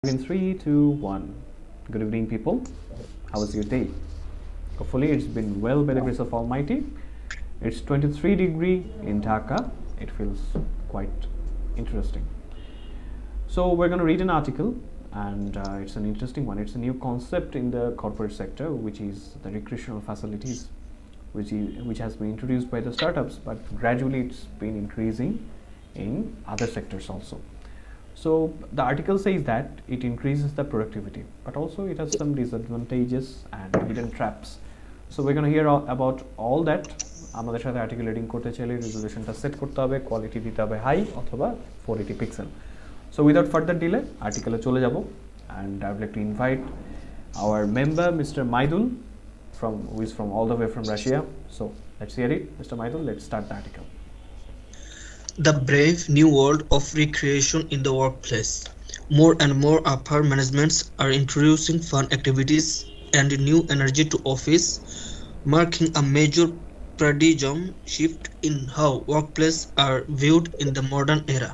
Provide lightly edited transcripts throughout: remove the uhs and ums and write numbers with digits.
In 3, 2, 1. Good evening, people. How was your day? Hopefully, it's been well by the grace of Almighty. It's 23 degree in Dhaka. It feels quite interesting. So we're going to read an article, and it's an interesting one. It's a new concept in the corporate sector, which is the recreational facilities, which has been introduced by the startups, but gradually it's been increasing in other sectors also. So the article says that it increases the productivity, but also it has some disadvantages and hidden traps. So we're going to hear about all that. আমাদের সাথে article reading করতে চাইলে রেজোলিউশনটা set করতে হবে, quality দিতে হবে high অথবা 480 pixel. So without further delay আর্টিকেলে চলে যাব, and I would like to invite our member Mr. Maidul who is from all the way from Russia. So let's hear it. Mr. Maidul, let's start the article. The brave new world of recreation in the workplace. More and more upper managements are introducing fun activities and new energy to office, marking a major paradigm shift in how workplaces are viewed in the modern era.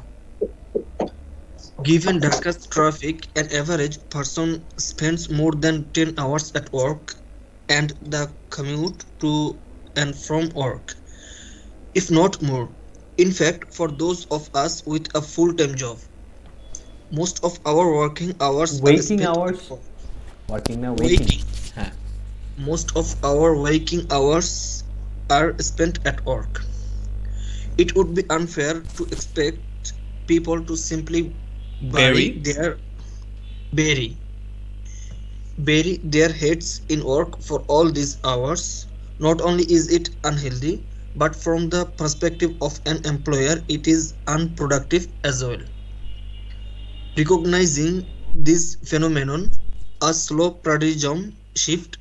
Given Dhaka's traffic, an average person spends more than 10 hours at work and the commute to and from work, if not more. In fact, for those of us with a full-time job, most of our working hours most of our waking hours are spent at work. It would be unfair to expect people to simply bury their heads in work for all these hours. Not only is it unhealthy, but from the perspective of an employer, it is unproductive as well. Recognizing this phenomenon, a slow paradigm shift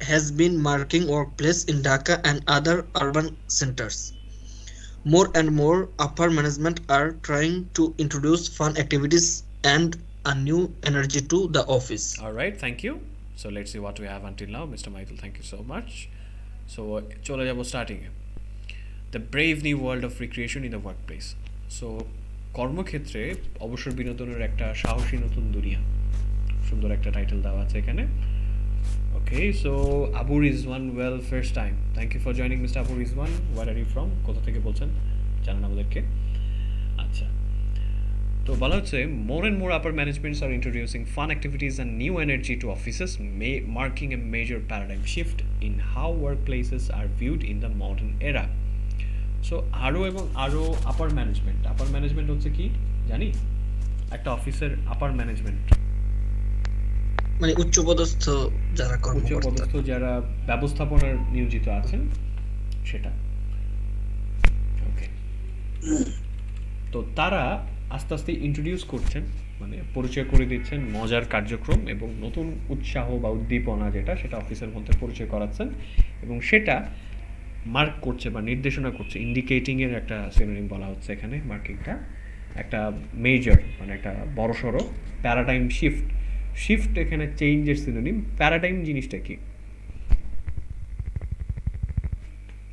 has been marking workplace in Dhaka and other urban centers. More and more upper management are trying to introduce fun activities and a new energy to the office. All right, thank you. So let's see what we have until now. Mr. Michael, thank you so much. So চলে যাব starting. The brave new world of recreation in the workplace. So কর্মক্ষেত্রে অবসর বিনোদনের একটা সাহসী নতুন দুনিয়া, সুন্দর একটা টাইটেল দেওয়া আছে এখানে। Okay, so Abu Rizwan, well, first time. Thank you for joining, Mr. Abu Rizwan. Where are you from? কোথা থেকে বলছেন জানান আমাদেরকে। আচ্ছা, তো বলা হচ্ছে more and more upper managements are introducing fun activities and new energy to offices, marking a major paradigm shift in how workplaces are viewed in the modern era. So আরো আপার ম্যানেজমেন্ট হচ্ছে কি জানি, একটা অফিসের আপার ম্যানেজমেন্ট মানে উচ্চপদস্থ যারা ব্যবস্থাপনার নিয়োজিত আছেন সেটা। ওকে, তো তারা আস্তে আস্তে ইন্ট্রোডিউস করছেন, মানে পরিচয় করে দিচ্ছেন মজার কার্যক্রম এবং নতুন উৎসাহ বা উদ্দীপনা সেটা অফিসের মধ্যে পরিচয় করাচ্ছেন, এবং সেটা মার্ক করছে বা নির্দেশনা করছে। ইন্ডিকেটিংয়ের একটা সিনোনিম বলা হচ্ছে এখানে, মার্কিংটা একটা মেজর, মানে একটা বড়সড় প্যারাডাইম শিফট এখানে চেঞ্জের সিনোনিম। প্যারাডাইম জিনিসটা কি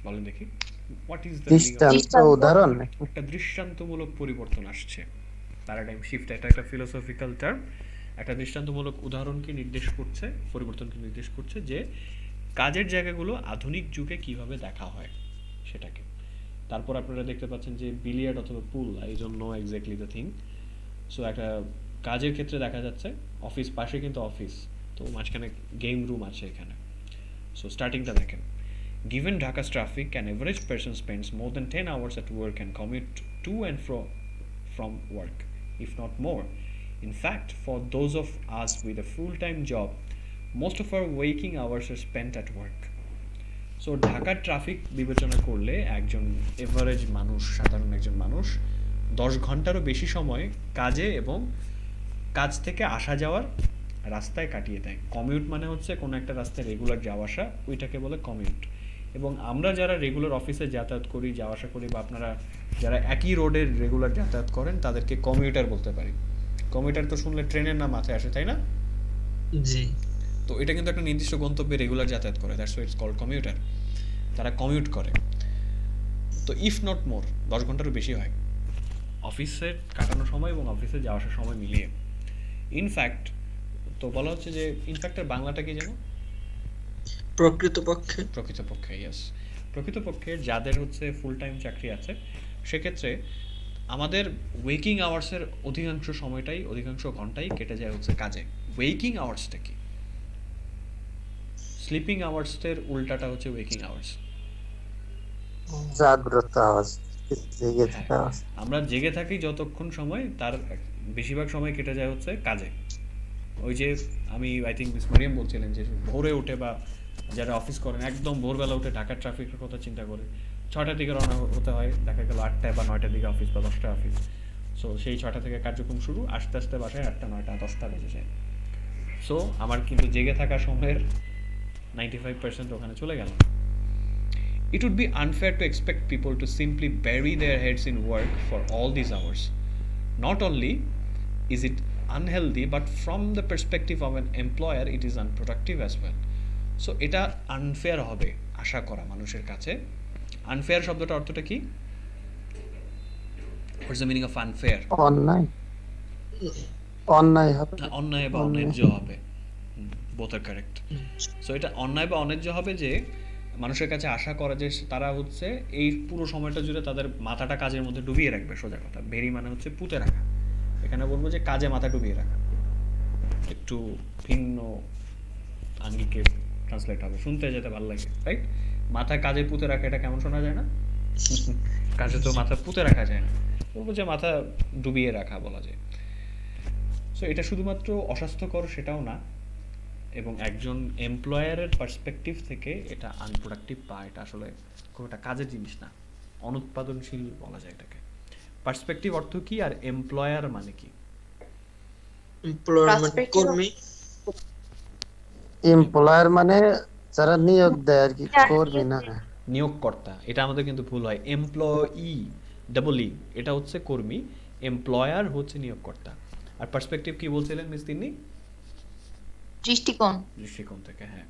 বলেন দেখি? হোয়াট ইজ দ্য উদাহরণ? একটা দৃষ্টান্তমূলক পরিবর্তন আসছে। প্যারাডাইম শিফট এটা একটা ফিলোসফিক্যাল টার্ম, একটা দৃষ্টান্তমূলক উদাহরণকে নির্দেশ করছে, পরিবর্তনকে নির্দেশ করছে যে কাজের জায়গাগুলো আধুনিক যুগে কিভাবে দেখা হয় সেটাকে। তারপর আপনারা দেখতে পাচ্ছেন যে বিলিয়ার্ড অথবা pool, I don't know exactly the thing. So একটা কাজের ক্ষেত্রে দেখা যাচ্ছে অফিস, পাশে কিন্তু অফিস, তো মাঝখানে গেম রুম আছে এখানে। সো স্টার্টিংটা দেখেন। Given Dhaka's traffic, an average person spends more than 10 hours at work and commute to and from work, if not more. In fact, for those of us with a full-time job, most of our waking hours are spent at work. So ঢাকার traffic বিবেচনা করলে একজন average মানুষ, সাধারণ একজন মানুষ 10 ঘন্টারও বেশি সময় কাজে এবং কাজ থেকে আসা যাওয়ার রাস্তায় কাটিয়ে দেয়। কমিউট মানে হচ্ছে কোনো একটা রাস্তায় রেগুলার যাওয়া আসা, ওইটাকে বলে কমিউট। এবং আমরা যারা রেগুলার অফিসে যাতায়াত করি, যাওয়া আসা করি, বা আপনারা যারা একই রোডে রেগুলার যাতায়াত করেন, তাদেরকে কমিউটার বলতে পারি। কমিউটার তো শুনলে ট্রেনের নাম মাথায় আসে, তাই না? জি। তো এটা কিন্তু একটা নির্দিষ্ট গন্তব্যে রেগুলার যাতায়াত করে, that's why it's called commuter. তারা কমিউট করে। তো ইফ নট মোর 10 ঘন্টারও বেশি হয় অফিসে কাটানো সময় এবং অফিসে যাওয়া আসার সময় মিলিয়ে। ইনফ্যাক্ট তো বলা হচ্ছে যে ইনফ্যাক্টের বাংলাটা কি যেন প্রকৃতপক্ষে প্রকৃতপক্ষে ইয়েস প্রকৃতপক্ষে যাদের হচ্ছে ফুল টাইম চাকরি আছে সেক্ষেত্রে আমাদের ওয়েকিং আওয়ার্সের অধিকাংশ ঘন্টাই কেটে যায় হচ্ছে কাজে। ওয়েকিং আওয়ার্সটা কি? স্লিপিং আওয়ার্সের উল্টাটা হচ্ছে ওয়েকিং আওয়ার্স। জাগ্রত আওয়াজ, জেগে থাকা হ্যাঁ, আওয়াজ। আমরা জেগে থাকি যতক্ষণ সময় তার বেশিরভাগ সময় কেটে যায় হচ্ছে কাজে। ওই যে আমি আই থিঙ্ক মিস মারিয়াম বলছিলেন যে ভোরে উঠে বা যারা অফিস করেন একদম ভোরবেলা উঠে ঢাকার ট্রাফিকের কথা চিন্তা করে 6টার দিকে রওনা হতে হয়, দেখা গেল 8টায় বা 9টার দিকে অফিস বা 10টায় অফিস। সো সেই 6টা থেকে কার্যক্রম শুরু, আস্তে আস্তে বাসায় 8টা 9টা 10টা বেজে যায়। সো আমার কিন্তু জেগে থাকা সময়ের 95% ওখানে চলে গেল। It would be unfair to expect people to simply bury their heads in work for all these hours. Not only is it unhealthy, but from the perspective of an employer, it is unproductive as well. So এটা unfair হবে আশা করা মানুষের কাছে। Unfair শব্দটা অর্থটা কি? What's the meaning of unfair? অন্যায়, অন্যায় হবে, অন্যায় বা অন্যায্য হবে, বোথ আর কারেক্ট। সো এটা অন্যায় বা অন্যায্য হবে যে মানুষের কাছে আশা করা যে তারা হচ্ছে এই পুরো সময়টা জুড়ে তাদের মাথাটা কাজের মধ্যে ডুবিয়ে রাখবে। সোজা কথা, ভেরি মানে হচ্ছে পুঁতে রাখা। এখানে বলবো যে কাজে মাথা ডুবিয়ে রাখা, একটু ভিন্ন আঙ্গিকে ট্রান্সলেট হবে, শুনতে যেতে ভালো লাগে, রাইট? মাথা কাজে পুঁতে রাখা, এটা কেমন শোনা যায় না? কাজে তো মাথা পুঁতে রাখা যায় না, বলবো যে মাথা ডুবিয়ে রাখা বলা যায়। সো এটা শুধুমাত্র অস্বাস্থ্যকর সেটাও না, এবং একজন এমপ্লয়ারের পার্সপেক্টিভ থেকে এটা আনপ্রোডাক্টিভ বা এটা আসলে খুব একটা কাজের জিনিস না, অনুৎপাদনশীল বলা যায় এটাকে। পার্সপেক্টিভ অর্থ কি আর এমপ্লয়ার মানে কি? এমপ্লয়ার মানে কর্মী, এমপ্লয়ার মানে যারা নিয়োগ দেয় আর কি, কর্মী না। নিয়োগকর্তা, এটা আমাদের কিন্তু ভুল হয়। এমপ্লয়ি ডাবল ই, এটা হচ্ছে কর্মী, এমপ্লয়ার হচ্ছে নিয়োগকর্তা। আর পার্সপেক্টিভ কি বলছিলেন মিস তিন্নি? দৃষ্টিকোণ থেকে, হ্যাঁ।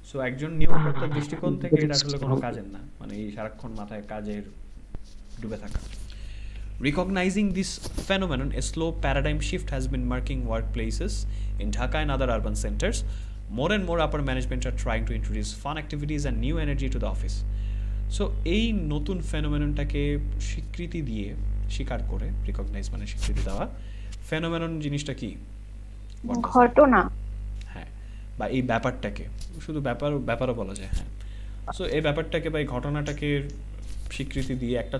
সো একজন নিয়োগকর্তার দৃষ্টিকোণ থেকে এটা আসলে কোনো কাজের না, মানে এই সারাক্ষণ মাথায় কাজের ডুবে থাকা। Recognizing this phenomenon, a slow paradigm shift has been marking workplaces in Dhaka and other urban centers. More and more upper management are trying to introduce fun activities and new energy to the office. So এই নতুন ফেনোমেননটাকে স্বীকৃতি দিয়ে, স্বীকার করে, recognise মানে স্বীকৃতি দেওয়া। Phenomenon জিনিসটা কি? ঘটনা, হ্যাঁ, বা এই ব্যাপারটাকে, শুধু ব্যাপারও বলা যায়, হ্যাঁ। সো এই ব্যাপারটাকে বা এই ঘটনাটাকে স্বীকৃতি দিয়ে একটা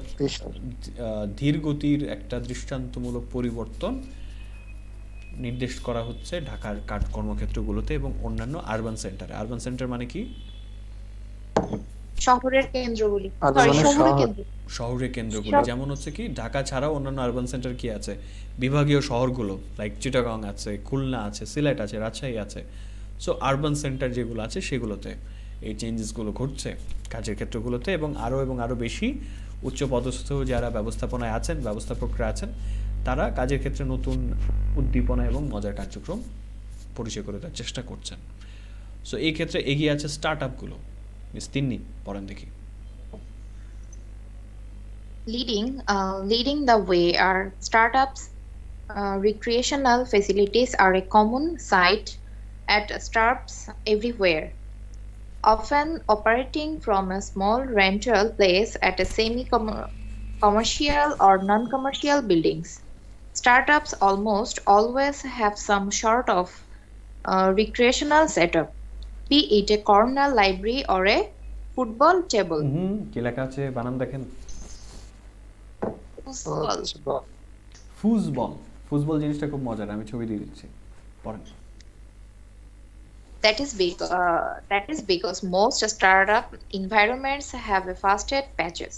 ধীর গতির একটা দৃষ্টান্তমূলক পরিবর্তন নির্দেশ করা হচ্ছে ঢাকার কর্মক্ষেত্রগুলোতে এবং অন্যান্য আরবান সেন্টারে। আরবান সেন্টার মানে কি? শহরের কেন্দ্রগুলি, শহরের কেন্দ্রগুলি, যেমন হচ্ছে কি ঢাকা ছাড়াও অন্যান্য আরবান সেন্টার কি আছে? বিভাগীয় শহরগুলো, লাইক চিটাগাং আছে, খুলনা আছে, সিলেট আছে, রাজশাহী আছে। সো আরবান সেন্টার যেগুলো আছে সেগুলোতে এই চেঞ্জেসগুলো ঘটছে কাজের ক্ষেত্রগুলোতে, এবং আরও বেশি উচ্চপদস্থ যারা ব্যবস্থাপনায় আছেন, ব্যবস্থাপকরা আছেন, তারা কাজের ক্ষেত্রে নতুন উদ্দীপনা এবং মজার কার্যক্রম পরিচয় করে দেওয়ার চেষ্টা করছেন। সো এই ক্ষেত্রে এগিয়ে আছে স্টার্ট আপগুলো। মিস তিন্নি পড়েন দেখি। Leading the way are startups. Recreational facilities are a common sight at startups everywhere, often operating from a small rental place at a semi-commercial or non-commercial buildings. Startups almost always have some sort of recreational setup, be it a corner library or a football table. কি লেখা আছে বানান দেখেন? Football জিনিসটা খুব মজার, আমি ছবি দিয়ে দিচ্ছি, পড়েন। That is because most startup environments have a fast-paced patches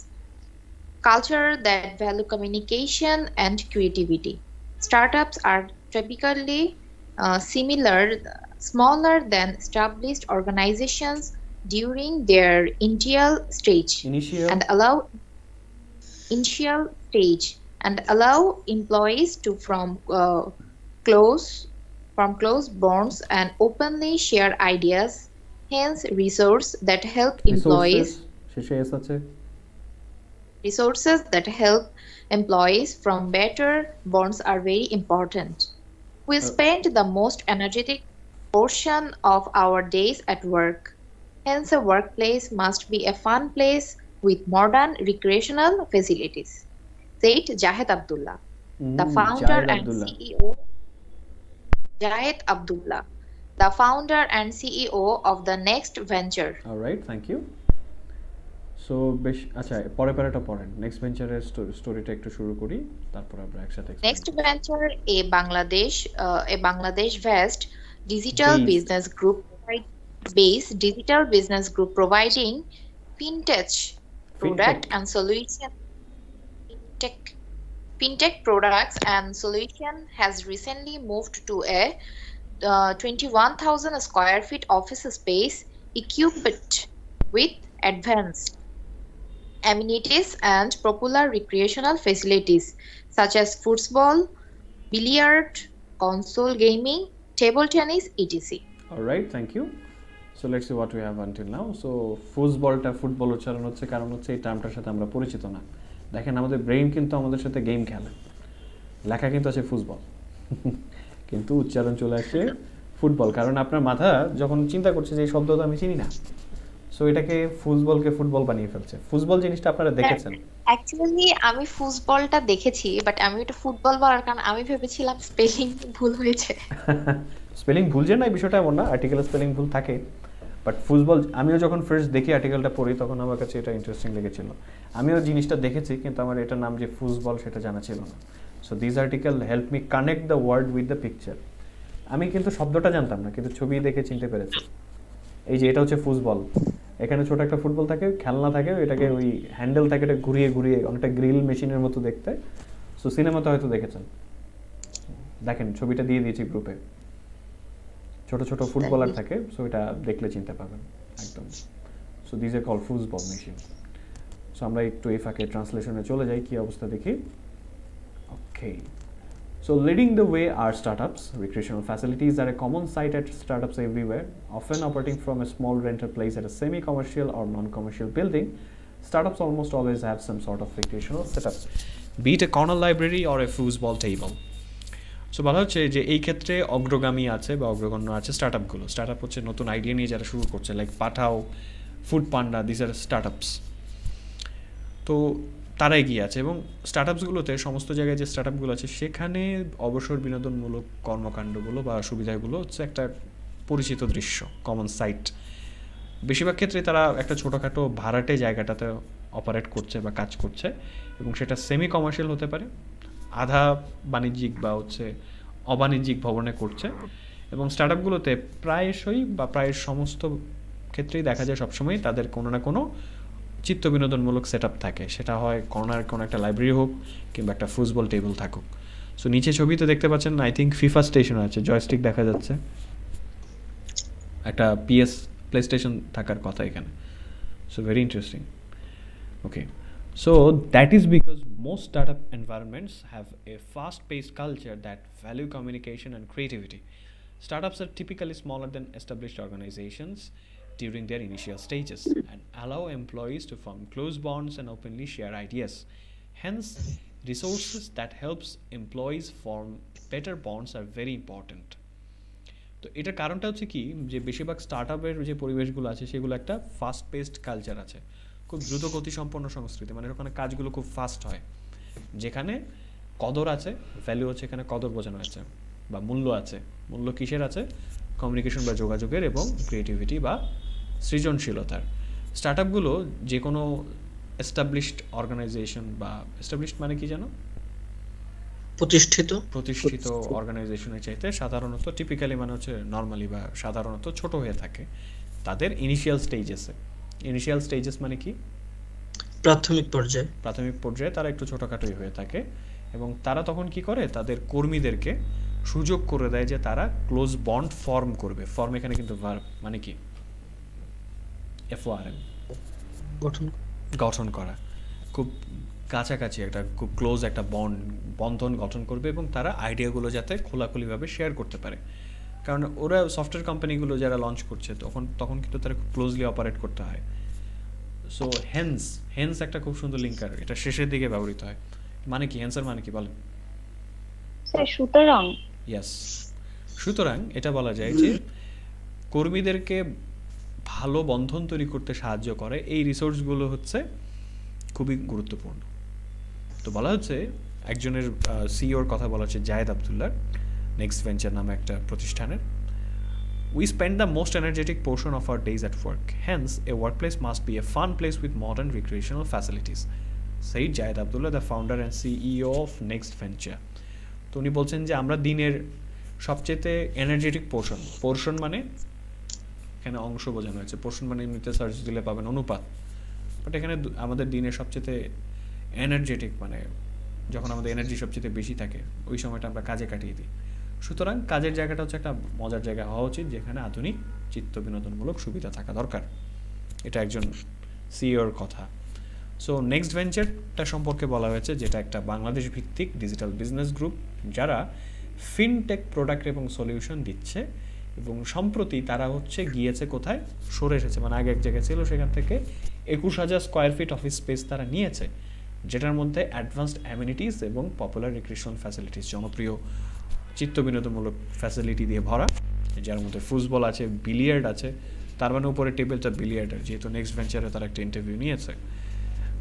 culture that value communication and creativity. Startups are typically smaller than established organizations during their initial stage and allow employees to form close bonds and openly share ideas, hence resource that help employees. Resources that help employees from better bonds are very important. We spend the most energetic portion of our days at work. Hence, a workplace must be a fun place with modern recreational facilities, said Jahed Abdullah, the founder Jahid and Abdullah. CEO. Jahed Abdullah, the founder and CEO of the Next Venture. Alright, thank you. So বেশ, আচ্ছা পরে প্যারাটা পড়েন, next ভেঞ্চারের স্টোরিটা একটু শুরু করি, তারপর আমরা একসাথে Next Venture, a Bangladesh-based digital Based. business group, based digital business group providing fintech product Fintech. and solution. Fintech products and solution has recently moved to a 21,000 square feet office space equipped with advanced amenities and popular recreational facilities such as football, billiard, console gaming, table tennis, etc. Alright, thank you. So let's see what we have until now. So ফুটবলটা football উচ্চারণ হচ্ছে কারণ হচ্ছে এই টার্মটার সাথে আমরা পরিচিত না। দেখেন আমাদের ব্রেইন কিন্তু আমাদের সাথে গেম খেলে, লেখা কিন্তু আছে ফুটবল কিন্তু উচ্চারণ চলে আসে ফুটবল, কারণ আপনার মাথা যখন চিন্তা করছে যে এই শব্দ তো আমি চিনি না, সো এটাকে ফুটবলকে ফুটবল বানিয়ে ফেলছে। ফুটবল জিনিসটা আপনারা দেখেছেন? অ্যাকচুয়ালি আমি ফুটবলটা দেখেছি, বাট আমি এটা ফুটবল বলার কারণ আমি ভেবেছিলাম স্পেলিং ভুল হয়েছে। স্পেলিং ভুল যে নাই বিষয়টা এমন না, আর্টিকেলের স্পেলিং ভুল থাকে, বাট ফুটবল আমিও যখন ফার্স্ট দেখি আর্টিকেলটা পড়ি তখন আমার কাছে এটা ইন্টারেস্টিং লেগেছিল। আমিও জিনিসটা দেখেছি কিন্তু আমার এটার নাম যে ফুটবল সেটা জানা ছিল না। So this article help me connect the word with the picture. আমি কিন্তু শব্দটা জানতাম না, কিন্তু ছবি দেখে চিনতে পেরেছি। এই যে এটা হচ্ছে ফুটবল, এখানে ছোট একটা ফুটবল থাকে, খেলনা থাকে, এটাকে ওই হ্যান্ডেল থাকে, এটা ঘুরিয়ে ঘুরিয়ে অনেকটা গ্রিল মেশিনের মতো দেখতে। সো সিনেমাতে হয়তো দেখেছেন, দেখেন ছবিটা দিয়ে দিয়েছি গ্রুপে, ছোট ছোট ফুটবলার থাকে, সো এটা দেখলে চিনতে পাবেন একদম। So this are call football machine. So আমরা একটু এই ফাঁকে ট্রান্সলেশনে চলে যাই, কি অবস্থা দেখি। ওকে, so leading the way are startups. Recreational facilities are a common sight at startups everywhere, often operating from a small rental place at a semi-commercial or non-commercial building. Startups almost always have some sort of recreational setup, be it a corner library or a foosball table. So বলা হচ্ছে যে এই ক্ষেত্রে অগ্রগামী আছে বা অগ্রগণ্য আছে স্টার্টআপগুলো। Startup হচ্ছে নতুন আইডিয়া নিয়ে যারা শুরু করছে, like Pathao, Foodpanda, this are startups. তো তারা এগিয়ে আছে, এবং স্টার্টআপসগুলোতে সমস্ত জায়গায় যে স্টার্টআপগুলো আছে সেখানে অবসর বিনোদনমূলক কর্মকাণ্ডগুলো বা সুবিধাগুলো হচ্ছে একটা পরিচিত দৃশ্য, কমন সাইট। বেশিরভাগ ক্ষেত্রে তারা একটা ছোটোখাটো ভাড়াটে জায়গাটাতে অপারেট করছে বা কাজ করছে, এবং সেটা সেমি কমার্শিয়াল হতে পারে, আধা বাণিজ্যিক বা হচ্ছে অবাণিজ্যিক ভবনে করছে। এবং স্টার্টআপগুলোতে প্রায়শই বা প্রায় সমস্ত ক্ষেত্রেই দেখা যায় সবসময় তাদের কোনো না কোনো চিত্ত বিনোদনমূলক সেট আপ থাকে, সেটা হয় কর্নার কোনো একটা লাইব্রেরি হোক কিংবা একটা ফুটবল টেবিল থাকুক। সো নিচে ছবিতে দেখতে পাচ্ছেন আই থিঙ্ক ফিফা স্টেশন আছে, জয়স্টিক দেখা যাচ্ছে, একটা প্লে স্টেশন থাকার কথা এখানে। So very interesting. Okay, so that is because most startup environments have a fast-paced culture that value communication and creativity. Startups are typically smaller than established organizations during their initial stages and allow employees to form close bonds and openly share ideas. Hence, resources that helps employees form better bonds are very important. তো এটার কারণটা হচ্ছে কি, যে বেশিরভাগ স্টার্টআপের যে পরিবেশগুলো আছে সেগুলো একটা ফাস্ট পেসড কালচার আছে, খুব দ্রুত গতিসম্পন্ন সংস্কৃতি, মানে ওখানে কাজগুলো খুব ফাস্ট হয়, যেখানে কদর আছে, ভ্যালু আছে, এখানে কদর বোঝানো আছে, বা মূল্য আছে। মূল্য কিসের আছে? কমিউনিকেশন বা যোগাযোগের এবং ক্রিয়েটিভিটি বা সৃজনশীলতার। স্টার্টআপগুলো যে কোনো এস্টাবলিশড অর্গানাইজেশন বা এস্টাবলিশড মানে কি জানো? প্রতিষ্ঠিত অর্গানাইজেশনের চাইতে সাধারণত টিপিক্যালি মানে হচ্ছে নর্মালি বা সাধারণত ছোট হয়ে থাকে তাদের ইনিশিয়াল স্টেজেস মানে কি? প্রাথমিক পর্যায়ে তারা একটু ছোটখাটোই হয়ে থাকে, এবং তারা তখন কি করে, তাদের কর্মীদেরকে সুযোগ করে দেয় যে তারা ক্লোজ বন্ড ফর্ম করবে। ফর্ম এখানে কিন্তু ভার্ব, মানে কি FORM, গঠন করা, খুব কাছাকাছি একটা খুব ক্লোজ একটা বন্ধন গঠন করবে, এবং তারা আইডিয়াগুলো যাতে খোলাখুলিভাবে শেয়ার করতে পারে। কারণ ওরা সফটওয়্যার কোম্পানিগুলো যারা লঞ্চ করছে তখন কিন্তু তারা খুব ক্লোজলি অপারেট করতে হয়। সো হেন্স হেন্স একটা খুব সুন্দর লিঙ্কার, এটা শেষের দিকে ব্যবহৃত হয়। মানে কি হেন্সের মানে কি বলেন? স্যার সুতরাং ইয়াস, সুতরাং এটা বলা যায় যে কর্মীদেরকে ভালো বন্ধন তৈরি করতে সাহায্য করে এই রিসোর্সগুলো হচ্ছে খুবই গুরুত্বপূর্ণ। তো বলা হচ্ছে একজনের সিইওর কথা বলা হচ্ছে জায়েদ আবদুল্লাহ, নেক্সট ভেঞ্চার নামে একটা প্রতিষ্ঠানের। We spend the most energetic portion of our days at work. Hence, a workplace must be a fun place with modern recreational facilities. Said Jayed Abdullah, the founder and CEO of Next Venture. তো উনি বলছেন যে আমরা দিনের সবচেয়ে energetic portion মানে এখানে অংশ বোঝানো হয়েছে, পোর্শন মানে এমনিতে সার্চ দিলে পাবেন অনুপাত, বাট এখানে আমাদের দিনের সবচেয়ে এনার্জেটিক মানে যখন আমাদের এনার্জি সবচেয়ে বেশি থাকে ওই সময়টা আমরা কাজে কাটিয়ে দিই। সুতরাং কাজের জায়গাটা হচ্ছে একটা মজার জায়গা হওয়া উচিত যেখানে আধুনিক চিত্ত বিনোদনমূলক সুবিধা থাকা দরকার। এটা একজন সিইওর কথা। সো নেক্সট ভেঞ্চারটা সম্পর্কে বলা হয়েছে যেটা একটা বাংলাদেশ ভিত্তিক ডিজিটাল বিজনেস গ্রুপ যারা ফিনটেক প্রোডাক্ট এবং সলিউশন দিচ্ছে, এবং সম্প্রতি তারা হচ্ছে গিয়েছে কোথায়, সরে এসেছে, মানে আগে এক জায়গায় ছিল সেখান থেকে 21,000 স্কোয়ার ফিট অফিস স্পেস তারা নিয়েছে, যেটার মধ্যে অ্যাডভান্সড অ্যামিনিটিস এবং পপুলার রিক্রিয়েশনাল ফ্যাসিলিটিস, জনপ্রিয় চিত্ত বিনোদনমূলক ফ্যাসিলিটি দিয়ে ভরা, যার মধ্যে ফুটবল আছে, বিলিয়ার্ড আছে, তার মানে উপরে টেবিলটা বিলিয়ার্ডের, যেহেতু নেক্সট ভেঞ্চারে তারা একটা ইন্টারভিউ নিয়েছে।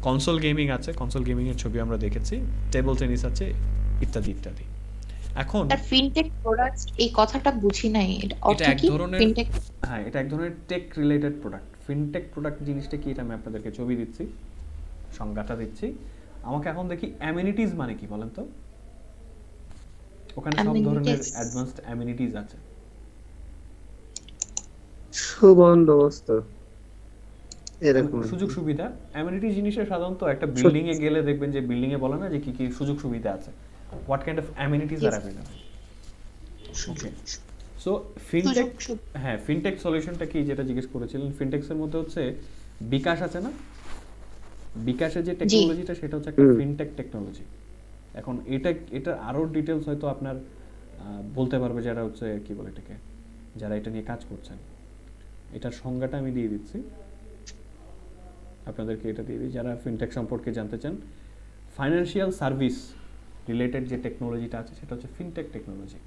কনসোল গেমিং আছে, কনসোল গেমিংয়ের ছবি আমরা দেখেছি, টেবল টেনিস আছে, ইত্যাদি ইত্যাদি। এখন আর ফিনটেক প্রোডাক্টস এই কথাটা বুঝি নাই, এটা এটা অর্থ এক কি ধরনের, ফিনটেক? হ্যাঁ এটা এক ধরনের tech related product. Fintech product জিনিসটা কি এটা আমি আপনাদেরকে ছবি দিচ্ছি, সংজ্ঞাটা দিচ্ছি। আমাকে এখন দেখি অ্যামিনিটিস মানে কি বলেন তো? ওখানে সব ধরনের Amenities. অ্যাডভান্সড অ্যামিনিটিস আছে। সুবন্দোবস্ত এরকম সুযোগ সুবিধা, অ্যামিনিটি জিনিসটা সাধারণত একটা বিল্ডিং এ গেলে দেখবেন যে বিল্ডিং এ বলে না যে কি কি সুযোগ সুবিধা আছে, what kind of amenities R available. Okay, so fintech, হ্যাঁ ফিনটেক সলিউশনটা কি যেটা জিজ্ঞেস করেছিলেন, ফিনটেক্সের মধ্যে হচ্ছে বিকাশ আছে না, বিকাশের যে টেকনোলজিটা সেটা হচ্ছে একটা ফিনটেক টেকনোলজি। এখন এটা আরো ডিটেলস হয়তো আপনার বলতে পারবে যারা হচ্ছে কি বলে এটাকে, যারা এটা নিয়ে কাজ করছেন। এটার সংজ্ঞাটা আমি দিয়ে দিচ্ছি আপনাদেরকে, এটা দিয়ে দিই যারা ফিনটেক সম্পর্কে জানতে চান। ফাইন্যান্সিয়াল সার্ভিস রিলেটেড যে টেকনোলজিটা আছে সেটা হচ্ছে ফিনটেক টেকনোলজি।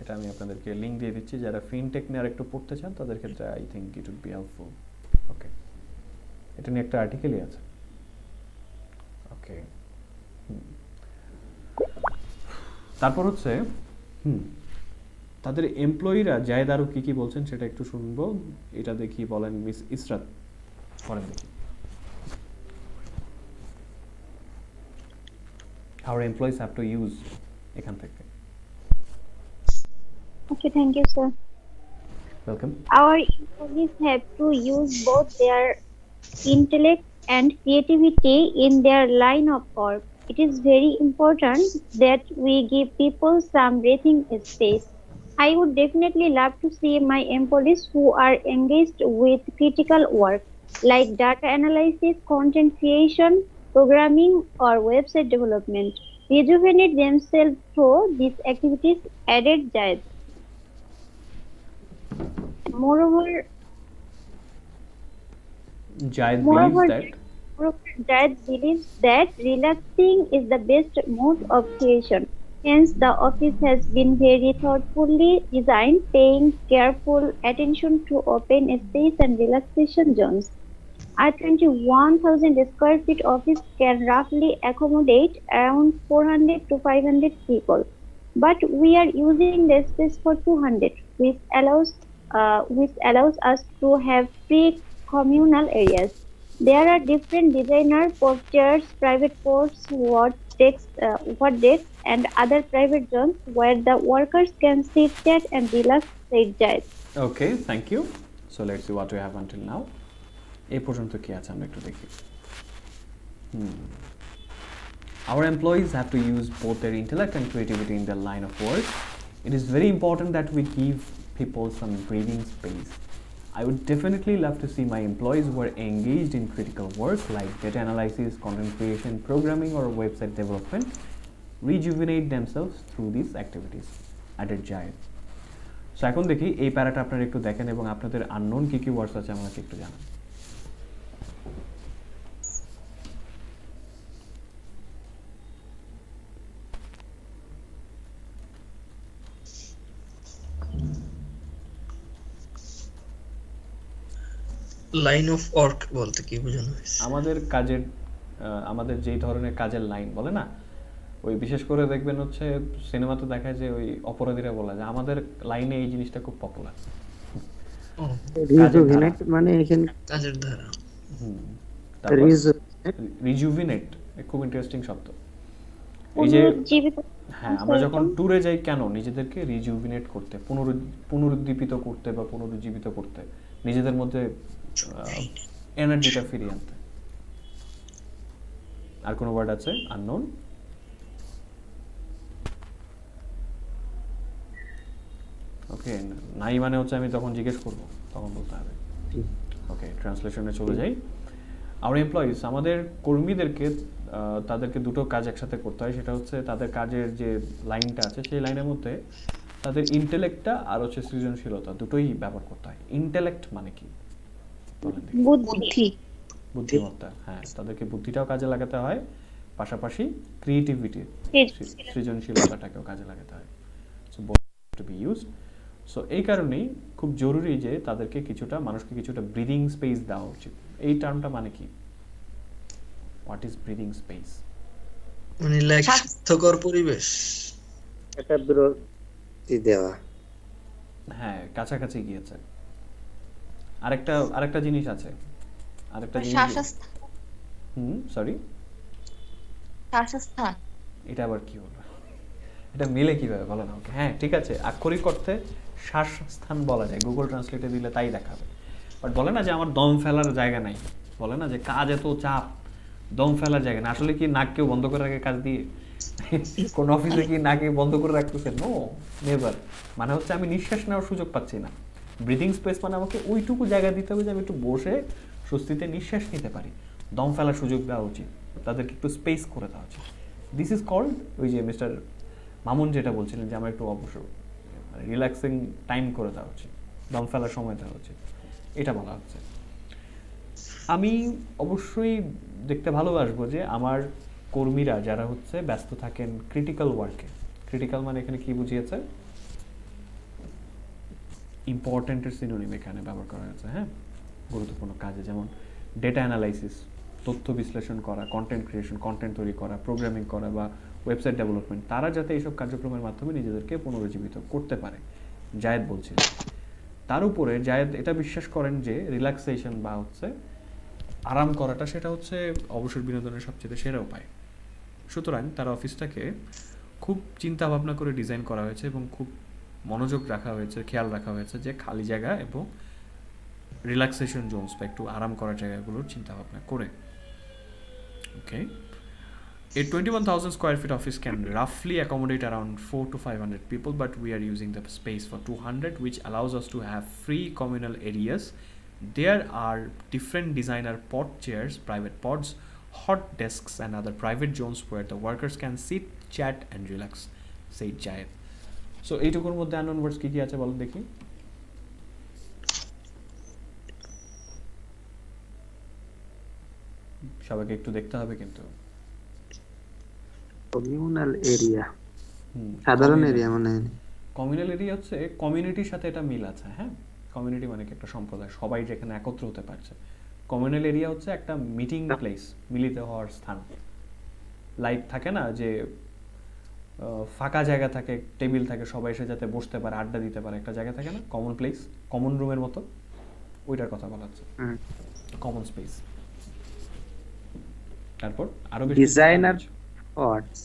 এটা আমি আপনাদেরকে লিংক দিয়ে দিচ্ছি, যারা ফিনটেক নিয়ে আরেকটু পড়তে চান তাদের ক্ষেত্রে I think it would be helpful. Okay, এটা নিয়ে একটা আর্টিকেলই আছে। ওকে, তারপর হচ্ছে তাদের এমপ্লয়িরা জায়েদ আরও কী কী বলছেন সেটা একটু শুনবো। এটা দেখি বলেন মিস ইসরাত, পড়েন দেখি। Our employees have to use এখান থেকে। Okay, thank you, sir. Welcome. Our employees have to use both their intellect and creativity in their line of work. It is very important that we give people some breathing space. I would definitely love to see my employees who are engaged with critical work like data analysis, content creation, programming, or website development rejuvenate themselves through these activities, added Jayed. Moreover, Jayed Moreover, believes that Jayed believes that relaxing is the best mode of creation. Hence, the office has been very thoughtfully designed, paying careful attention to open space and relaxation zones. Our 21,000 square feet office can roughly accommodate around 400 to 500 people, but we are using the space for 200, which allows us to have pre-communal areas. There are different designer posters, private ports, what decks, and other private zones where the workers can sit, chat, and relax, said Jayed. Okay, thank you. So let's see what we have until now. এই পর্যন্ত কি আছে আমরা একটু দেখি। Our employees have to use both their intellect and creativity in their line of work. It is very important that we give people some breathing space. I would definitely love to see my employees who are engaged in critical work like data analysis, content creation, programming, or website development rejuvenate themselves through these activities, added Jayed. So এখন দেখি এই প্যারাটা আপনারা একটু দেখেন এবং আপনাদের unknown কি কি ওয়ার্ডস আছে আমাকে একটু জানান। লাইন অফ ওয়ার্ক বলতে কি বোঝানো হয়েছে? আমাদের কাজের আমাদের যেই ধরনের কাজের লাইন বলে না, ওই বিশেষ করে দেখবেন হচ্ছে সিনেমাতে দেখায় যে ওই অপরাধীরা বলে যে আমাদের লাইনে এই জিনিসটা খুব পপুলার। ও, রিজুভিনেট মানে এখানে কাজের ধারা। রিজুভিনেট খুব ইন্টারেস্টিং শব্দ। এই যে পুনরুজ্জীবিত হ্যাঁ, আমরা যখন ট্যুরে যাই কেন নিজেদেরকে রিজুভিনেট করতে, পুনরুদ্দীপিত করতে বা পুনরুজ্জীবিত করতে, নিজেদের মধ্যে এনার্জিটা ফিরিয়ে আনতে। আর কোনো ওয়ার্ড আছে আননোন? ওকে, নাই মানে হচ্ছে আমি তখন জিজ্ঞেস করব, তখন বলতে হবে। ওকে, ট্রান্সলেশনে চলে যাই। আমার এমপ্লয়িজ, আমাদের কর্মীদেরকে তাদেরকে দুটো কাজ একসাথে করতে হয়। সেটা হচ্ছে তাদের কাজের যে লাইনটা আছে সেই লাইনের মধ্যে তাদের ইন্টেলেক্টটা আর হচ্ছে সৃজনশীলতা দুটোই ব্যবহার করতে হয়। ইন্টেলেক্ট মানে কি বলেন দেখি? বুদ্ধি। বুদ্ধিমত্তা। হ্যাঁ, তাদেরকে বুদ্ধিটাও কাজে লাগাতে হয়, পাশাপাশি ক্রিয়েটিভিটি, সৃজনশীলতাটাকেও কাজে লাগাতে হয়। So both to be used. So এই কারণেই খুব জরুরি যে তাদেরকে মানুষকে কিছুটা ব্রিদিং স্পেস দেওয়া উচিত। এই টার্মটা মানে কি? What is breathing space? মানে লাইক স্বাস্থ্যকর পরিবেশ। একটা বিরতি দেওয়া। হ্যাঁ, কাছাকাছি গিয়েছে। আরেকটা জিনিস আছে, আরেকটা জিনিস। সরি, শ্বাসস্থান। এটা আবার কি হলো? এটা মিলে কিভাবে বলো না? ওকে, হ্যাঁ ঠিক আছে, আক্ষরিক অর্থে শ্বাসস্থান বলা যায়, গুগল ট্রান্সলেটে দিলে তাই দেখাবে। বাট বলে না যে আমার দম ফেলার জায়গা নাই, বলে না যে কাজ এত চাপ, দম ফেলার জায়গা না। আসলে কি নাক কেউ বন্ধ করে রাখে কাজ দিয়ে? কোন অফিসে কি নাকে বন্ধ করে রাখতেছে? No, never. মানে হচ্ছে আমি নিঃশ্বাস নেওয়ার সুযোগ পাচ্ছি না। ব্রিদিং স্পেস মানে আমাকে ওইটুকু জায়গা দিতে হবে যে আমি একটু বসে স্বস্তিতে নিঃশ্বাস নিতে পারি। দম ফেলার সুযোগ দেওয়া উচিত, তাদেরকে একটু স্পেস করে দেওয়া উচিত। দিস ইজ কল্ড, ওই যে মিস্টার মামুন যেটা বলছিলেন যে আমার একটু অবসর রিল্যাক্সিং টাইম করে দেওয়া উচিত, দম ফেলার সময় দেওয়া উচিত, এটা বলা হচ্ছে। আমি অবশ্যই দেখতে ভালোবাসবো যে আমার কর্মীরা যারা হচ্ছে ব্যস্ত থাকেন ক্রিটিক্যাল ওয়ার্কে। ক্রিটিক্যাল মানে এখানে কি বুঝিয়েছে? ইম্পর্টেন্টের সিনোনিম এখানে ব্যবহার করা হয়েছে। হ্যাঁ, গুরুত্বপূর্ণ কাজে, যেমন ডেটা অ্যানালাইসিস, তথ্য বিশ্লেষণ করা, কন্টেন্ট ক্রিয়েশন, কন্টেন্ট তৈরি করা, প্রোগ্রামিং করা বা ওয়েবসাইট ডেভেলপমেন্ট, তারা যাতে এইসব কার্যক্রমের মাধ্যমে নিজেদেরকে পুনরুজ্জীবিত করতে পারে। জায়েদ বলছিলেন। তার উপরে জায়েদ এটা বিশ্বাস করেন যে রিল্যাক্সেশন বা হচ্ছে আরাম করাটা সেটা হচ্ছে অবসর বিনোদনের সবচেয়ে সেরা উপায়। সুতরাং তার অফিসটাকে খুব চিন্তা ভাবনা করে ডিজাইন করা হয়েছে এবং খুব মনোযোগ রাখা হয়েছে, খেয়াল রাখা হয়েছে যে খালি জায়গা এবং রিল্যাক্সেশন জোনস বা একটু আরাম করার জায়গাগুলোর চিন্তা ভাবনা করে। ওকে, a 21,000 square feet office can roughly accommodate around 400 to 500 people, but we are using the space for 200, which allows us to have free communal areas. There are different designer pod chairs, private pods, hot desks and other private zones where the workers can sit, chat and relax, said Jayed. So এইটুকুর মধ্যে unknown words কি কি আছে বলো দেখি। সবাইকে একটু দেখতে হবে কিন্তু। কমিউনাল এরিয়া, সাধারণ এরিয়া মানে কমিউনাল এরিয়া হচ্ছে কমিউনিটির সাথে এটা মিল আছে। হ্যাঁ, কমিউনিটি মানে কি? একটা সম্প্রদায়, সবাই যেখানে একত্র হতে পারছে। কমিউনাল এরিয়া হচ্ছে একটা মিটিং প্লেস, মিলিত হওয়ার স্থান। লাইক থাকে না যে ফাঁকা জায়গা থাকে, টেবিল থাকে, সবাই এসে যাতে বসতে পারে, আড্ডা দিতে পারে, একটা জায়গা থাকে না, কমন প্লেস, কমন রুমের মতো, ওইটার কথা বলা হচ্ছে, কমন স্পেস। তারপর আরো বেশি designer pods,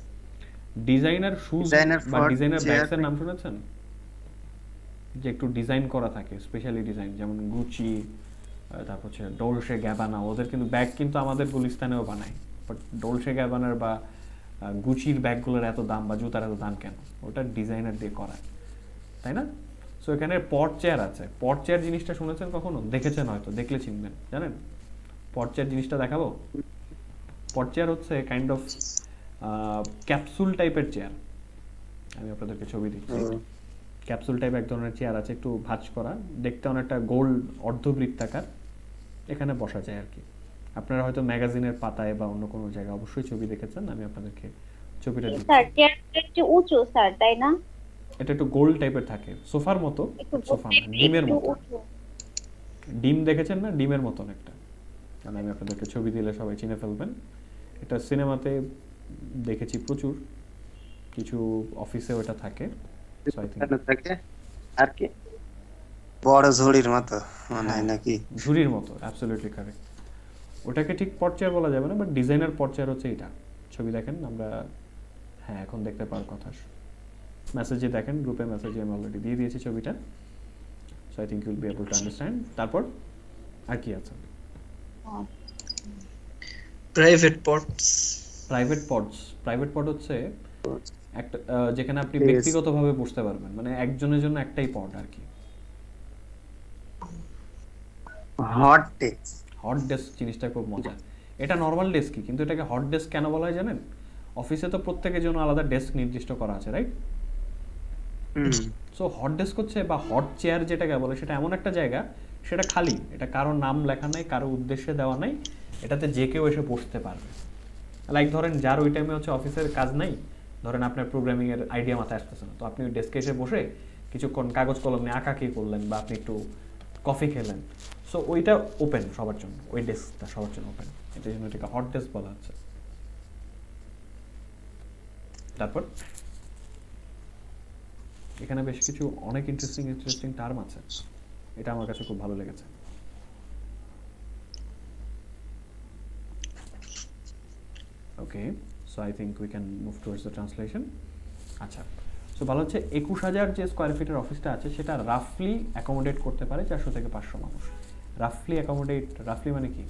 designer shoes designer বা ফর ডিজাইনার চেয়ার, ব্যাগসের নাম শুনেছেন? যে একটু ডিজাইন করা থাকে, স্পেশালি ডিজাইন, যেমন গুচি, তারপর হচ্ছে ডলসে গ্যাবানা। ওদের কিন্তু ব্যাগ কিন্তু আমাদের গুলিস্তানেও বানায়, বাট ডলসে গ্যাবানার বা গুচির ব্যাগগুলোর এত দাম বা জুতার এত দাম কেন? ওটা ডিজাইনার দিয়ে করা, তাই না? সো এখানে পট চেয়ার আছে। পট চেয়ার জিনিসটা শুনেছেন কখনো? দেখেছেন হয়তো, দেখলে চিনবেন, জানেন? পট চেয়ার জিনিসটা দেখাবো। পট চেয়ার হচ্ছে কাইন্ড অফ ক্যাপসুল টাইপের চেয়ার। আমি আপনাদেরকে ছবি দিচ্ছি। ক্যাপসুল টাইপ এক ধরনের চেয়ার আছে, একটু ভাঁজ করা, দেখতে অনেকটা গোল্ড অর্ধবৃত্তাকার, এখানে বসা যায় আর কি। আপনারা হয়তো ম্যাগাজিনের পাতায় বা অন্য কোনো জায়গায় অবশ্যই ছবি দেখেছেন, আমি আপনাদেরকে ছবিটা দিচ্ছি। স্যার চেয়ারটা একটু উঁচু স্যার, তাই না? এটা একটু গোল্ড টাইপের থাকে, সোফার মতো, একটু সোফা না, ডিমের একটু মতো। উঁচু। ডিম দেখেছেন না, ডিমের মতন একটা, মানে আমি আপনাদেরকে ছবি দিলে সবাই চিনে ফেলবেন। এটা সিনেমাতে দেখেছি প্রচুর, কিছু অফিসেও এটা থাকে। So I think থাকে আর কি বড় ঝুড়ির মতো মনে হয় নাকি? ঝুড়ির মতো, অ্যাবসলিউটলি কারেক্ট। ওটাকে ঠিক পট চেয়ার বলা যাবে না, বাট ডিজাইনার পট চেয়ার হচ্ছে এটা। ছবি দেখেন, আমরা হ্যাঁ এখন দেখতে পাওয়ার কথা। মেসেজে দেখেন, গ্রুপে মেসেজে আমি অলরেডি দিয়ে দিয়েছি ছবিটা। So I think you'll be able to understand. তারপর আর কি আছে? Private pots. Private pods. Private pod হচ্ছে একটা যেখানে আপনি Yes. ব্যক্তিগতভাবে বসতে পারবেন, মানে একজনের জন্য একটাই পড আর কি। Hot desk. হট ডেস্ক জিনিসটা খুব মজা। এটা নর্মাল ডেস্কই, কিন্তু এটাকে হট ডেস্ক কেন বলা হয় জানেন? অফিসে তো প্রত্যেকের জন্য আলাদা ডেস্ক নির্দিষ্ট করা আছে, রাইট? সো হট ডেস্ক হচ্ছে বা হট চেয়ার যেটাকে বলে, সেটা এমন একটা জায়গা, সেটা খালি, এটা কারো নাম লেখা নাই, কারো উদ্দেশ্যে দেওয়া নাই, এটাতে যে কেউ এসে বসতে পারবে। লাইক ধরেন যার ওই টাইমে হচ্ছে অফিসের কাজ নাই, ধরেন আপনার প্রোগ্রামিং এর আইডিয়া মাথায় আসতেছে না, তো আপনি ওই ডেস্কে এসে বসে কিছুক্ষণ কাগজ কলম নিয়ে আঁকাকি করলেন বা আপনি একটু কফি খেলেন। সো ওইটা ওপেন সবার জন্য, ওই ডেস্কটা সবার জন্য ওপেন, এটার জন্য এটাকে হট ডেস্ক বলা হচ্ছে। তারপর এখানে বেশ কিছু অনেক ইন্টারেস্টিং টার্ম আছে, এটা আমার কাছে খুব ভালো লেগেছে। Okay, so I think we can move towards the translation. আচ্ছা, সো ভালো হচ্ছে 21,000 যে স্কোয়ার ফিটের অফিসটা আছে, সেটা রাফলি অ্যাকোমোডেট করতে পারে 400 থেকে 500 মানুষ। রাফলি অ্যাকোমোডেট, রাফলি মানে কি?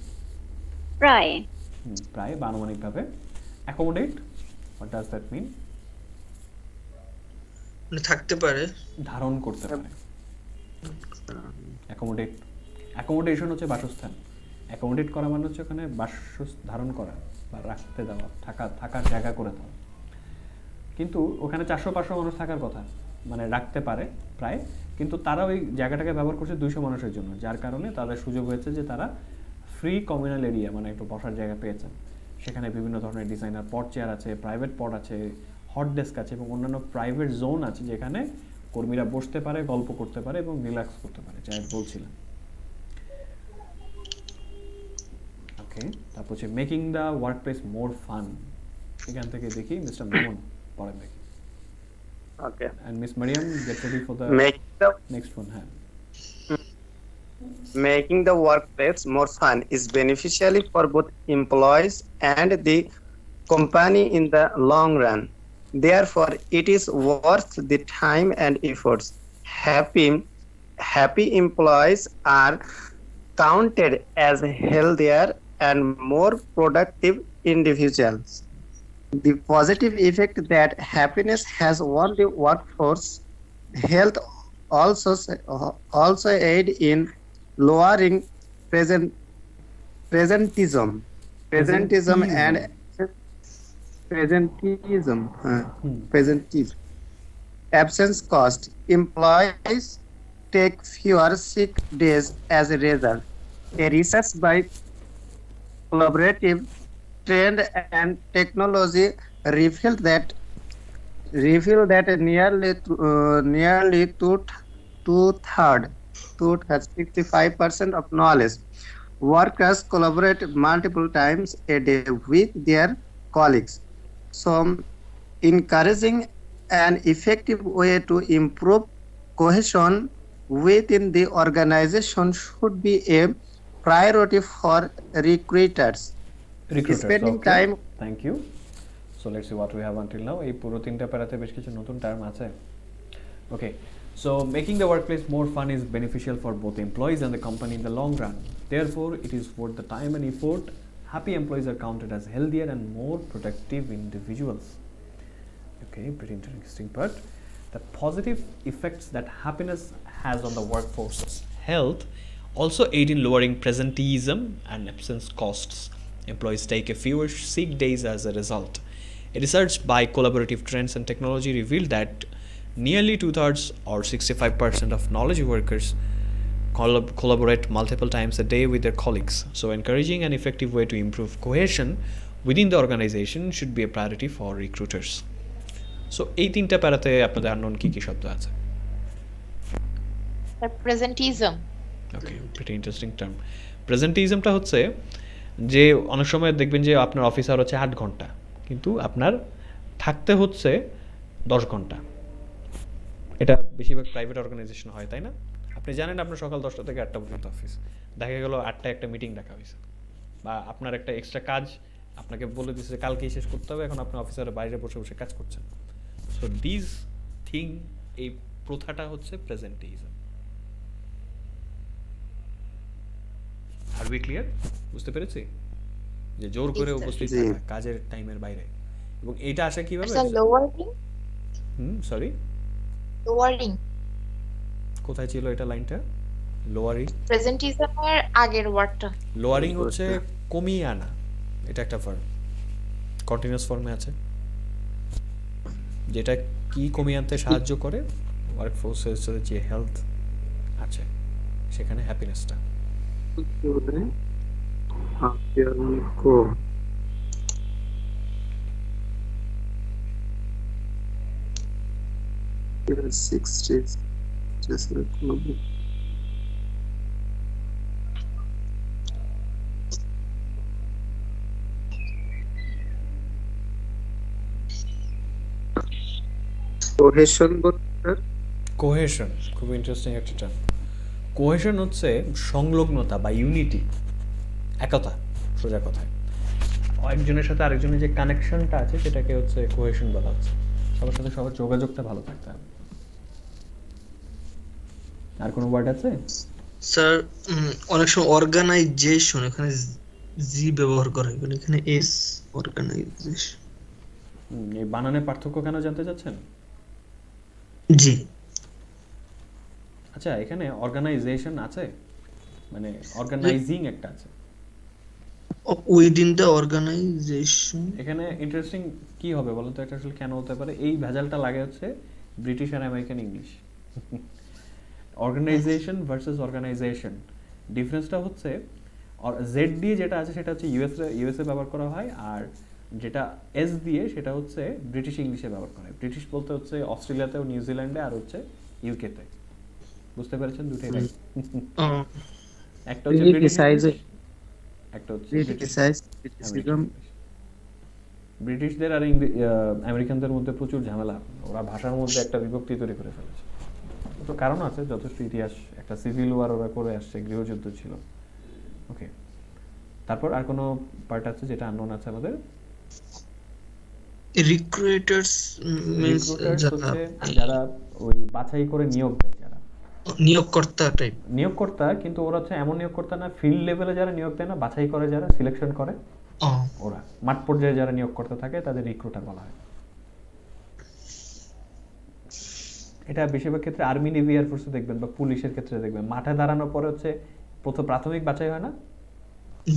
প্রায়। প্রায় বা আনুমানিকভাবে। Accommodate, what does that mean? মানে থাকতে পারে, ধারণ করতে পারে। অ্যাকোমোডেট, অ্যাকোমোডেশন হচ্ছে বাসস্থান, অ্যাকোমোডেট করা মানে হচ্ছে ওখানে ধারণ করা বা রাখতে দেওয়া, থাকার জায়গা করে দেওয়া। কিন্তু ওখানে 400-500 মানুষ থাকার কথা, মানে রাখতে পারে প্রায়, কিন্তু তারা ওই জায়গাটাকে ব্যবহার করছে 200 মানুষের জন্য, যার কারণে তাদের সুযোগ হয়েছে যে তারা ফ্রি কমিউনাল এরিয়া, মানে একটু বসার জায়গা পেয়েছেন। সেখানে বিভিন্ন ধরনের ডিজাইনার পড চেয়ার আছে, প্রাইভেট পড আছে, হট ডেস্ক আছে এবং অন্যান্য প্রাইভেট জোন আছে, যেখানে কর্মীরা বসতে পারে, গল্প করতে পারে এবং রিল্যাক্স করতে পারে, যা বলছিলাম। ওকে, তারপর হচ্ছে making the work place more fun. এখান থেকে দেখি মিস্টার মোহন পড়েন দেখি। Okay. And Miss Mariam, get ready for the next one. Making the workplace more fun is beneficial for both employees and the company in the long run. Therefore, it is worth the time and efforts. Happy employees are counted as healthier and more productive individuals. The positive effect that happiness has on the workforce health also aid in lowering presenteeism and presenteeism absence cost. Employees take fewer sick days as a result. A research by Collaborative Trend and Technology revealed that nearly two-thirds, 65% of knowledge workers collaborate multiple times a day with their colleagues. So, encouraging an effective way to improve cohesion within the organization should be a priority for recruiters. Spending okay. time. Thank you. So let's see what we have until now. এই পুরো তিনটা প্যারাতে বেশ কিছু নতুন term আছে। Okay, so making the workplace more fun is beneficial for both employees and the company in the long run. Therefore, it is worth the time and effort. Happy employees are counted as healthier and more productive individuals. Okay, pretty interesting part. The positive effects that happiness has on the workforce's health also aid in lowering presenteeism and absence costs. Employees take a fewer sick days as a result. A research by Collaborative Trends and Technology revealed that Nearly two-thirds or 65% of knowledge workers collaborate multiple times a day with their colleagues. So encouraging an effective way to improve cohesion within the organization should be a priority for recruiters. So এই তিনটা প্যারাতে আপনাদের unknown কি কি শব্দ আছে? Presentism. ওকে, pretty interesting term. প্রেজেন্টিজমটা হচ্ছে যে অনেক সময় দেখবেন যে আপনার অফিসার হচ্ছে 8 ঘন্টা, কিন্তু আপনার থাকতে হচ্ছে 10 ঘন্টা। এটা বেশিরভাগ প্রাইভেট অর্গানাইজেশন হয়, তাই না? আপনি জানেন আপনার সকাল 10টা থেকে 8টা পর্যন্ত অফিস, দেখা গেল 8টায় একটা মিটিং রাখা হয়েছে, বা আপনার একটা এক্সট্রা কাজ আপনাকে বলে দিচ্ছে কালকেই শেষ করতে হবে, এখন আপনি অফিসারের বাইরে বসে বসে কাজ করছেন। সো দিস থিং, এই প্রথাটা হচ্ছে প্রেজেন্টিজম। আর বি ক্লিয়ার? বুঝতে পেরেছি যে জোর করে উপস্থিত জি। থাকা কাজের টাইমের বাইরে, এবং এইটা আসে কিভাবে? It's a lowering. Sorry, Lowering. কোথায় ছিল এটা লাইনটা? লোয়ারিং। Presentism এর আগের ওয়ার্ডটা। লোয়ারিং হচ্ছে কমিয়ে আনা, এটা একটা ভার্ব, কন্টিনিউয়াস ফর্মে আছে, যেটা কি কমিয়ে আনতে সাহায্য করে? ওয়ার্ক ফোর্সের যে হেলথ আছে সেখানে হ্যাপিনেসটা। কোহেশন বলতে কোহেশন খুব ইন্টারেস্টিং একটা টার্ম। কোহেশন হচ্ছে সংলগ্নতা বা ইউনিটি, একতা, সোজা কথায় একজনের সাথে আরেকজনের যে কানেকশনটা আছে সেটাকে হচ্ছে কোহেশন বলা হচ্ছে। সবার সাথে সবার যোগাযোগটা ভালো থাকতে হবে। আর কোনো ওয়ার্ড আছে? স্যার অনেক সময় অর্গানাইজেশন এখানে জি ব্যবহার করা হয়, কিন্তু এখানে এস অর্গানাইজেশন। এই বানানের পার্থক্য কেন জানতে চাচ্ছেন? জি। আচ্ছা, এখানে অর্গানাইজেশন আছে, মানে অর্গানাইজিং একটা আছে। Within the organization. এখানে ইন্টারেস্টিং কি হবে বলো তো, এটা আসলে কেন হতে পারে? এই ভেজালটা লাগে হচ্ছে ব্রিটিশ আর American English. Organisation versus organization, ডিফারেন্সটা হচ্ছে জেড দিয়ে যেটা আছে সেটা হচ্ছে ইউএসএ ব্যবহার করা হয়, আর যেটা এস দিয়ে সেটা হচ্ছে ব্রিটিশ ইংলিশে ব্যবহার করা হয়। ব্রিটিশ বলতে হচ্ছে অস্ট্রেলিয়াতেও, নিউজিল্যান্ডে, আর হচ্ছে ইউকেতে। বুঝতে পেরেছেন? দুটোই রাইট। একটা হচ্ছে ব্রিটিশ, একটা হচ্ছে ব্রিটিশদের আর আমেরিকানদের মধ্যে প্রচুর ঝামেলা, ওরা ভাষার মধ্যে একটা বিভক্তি তৈরি করে ফেলেছে। তো কারণ আছে, যথেষ্ট ইতিহাস, একটা সিভিল ওয়ার ওরা করে আসছে, গৃহযুদ্ধ ছিল। ওকে, তারপর আর কোনো পার্ট আছে যেটা আননোন আছে আমাদের? রিক্রুটার্স মিন্স যারা ওই বাছাই করে নিয়োগ দেয়, যারা নিয়োগকর্তা টাইপ। নিয়োগকর্তা, কিন্তু ওরা হচ্ছে এমন নিয়োগকর্তা না, ফিল্ড লেভেলে যারা নিয়োগ দেয় না, বাছাই করে যারা সিলেকশন করে, ওরা মাঠ পর্যায়ে যারা নিয়োগকর্তা থাকে তাদের রিক্রুটার বলা হয়। এটা বেশিরভাগ ক্ষেত্রে আর্মি, নেভি, এয়ারফোর্সে দেখবেন, বা পুলিশের ক্ষেত্রে দেখবেন, মাঠে দাঁড়ানোর পরে হচ্ছে প্রাথমিক বাছাই হয় না,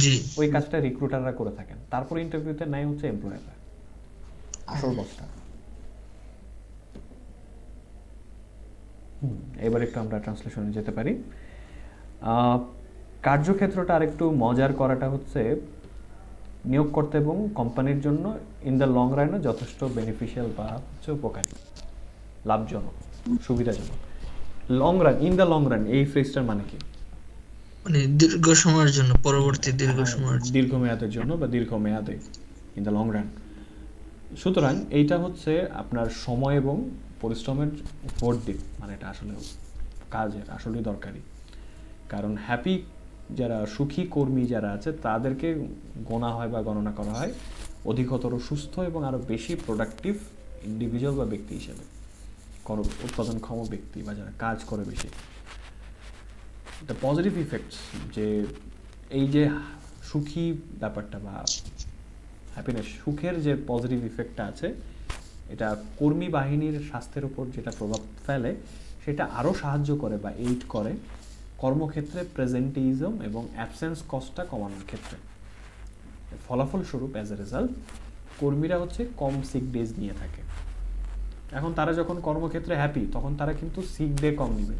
জি, ওই কাজটা রিক্রুটাররা করে থাকেন। তারপর ইন্টারভিউতে নেয় হচ্ছে এমপ্লয়াররা, আসল বসটা। এবার একটু আমরা ট্রান্সলেশনে যেতে পারি। কার্যক্ষেত্রটা আরেকটু মজার করাটা হচ্ছে নিয়োগকর্তা এবং কোম্পানির জন্য ইন দ্য লং রানে যথেষ্ট বেনিফিশিয়াল বা হচ্ছে উপকারী, লাভজনক, সুবিধাজনক। Long run, in the long run, এই ফ্রেজটার মানে কি? মানে দীর্ঘ সময়ের জন্য, পরবর্তী দীর্ঘ সময়ের, দীর্ঘমেয়াদের জন্য বা দীর্ঘমেয়াদে, ইন দ্য লং রান। সুতরাং এইটা হচ্ছে আপনার সময় এবং পরিশ্রমের ভোট দিক, মানে এটা আসলে কাজের আসলেই দরকারি। কারণ হ্যাপি যারা, সুখী কর্মী যারা আছে, তাদেরকে গোনা হয় বা গণনা করা হয় অধিকতর সুস্থ এবং আরও বেশি প্রোডাক্টিভ ইন্ডিভিজুয়াল বা ব্যক্তি হিসেবে, উৎপাদনক্ষম ব্যক্তি বা যারা কাজ করে বেশি। দ্য পজিটিভ ইফেক্টস, যে এই যে সুখী ব্যাপারটা বা হ্যাপিনেস, সুখের যে পজিটিভ ইফেক্টটা আছে, এটা কর্মী বাহিনীর স্বাস্থ্যের উপর যেটা প্রভাব ফেলে সেটা আরও সাহায্য করে বা এইড করে কর্মক্ষেত্রে প্রেজেন্টিজম এবং অ্যাবসেন্স কস্টটা কমানোর ক্ষেত্রে। ফলাফলস্বরূপ অ্যাজ এ রেজাল্ট কর্মীরা হচ্ছে কম সিক ডেজ নিয়ে থাকে, এখন তারা যখন কর্মক্ষেত্রে হ্যাপি তখন তারা কিন্তু সিক ডে কম নেবে।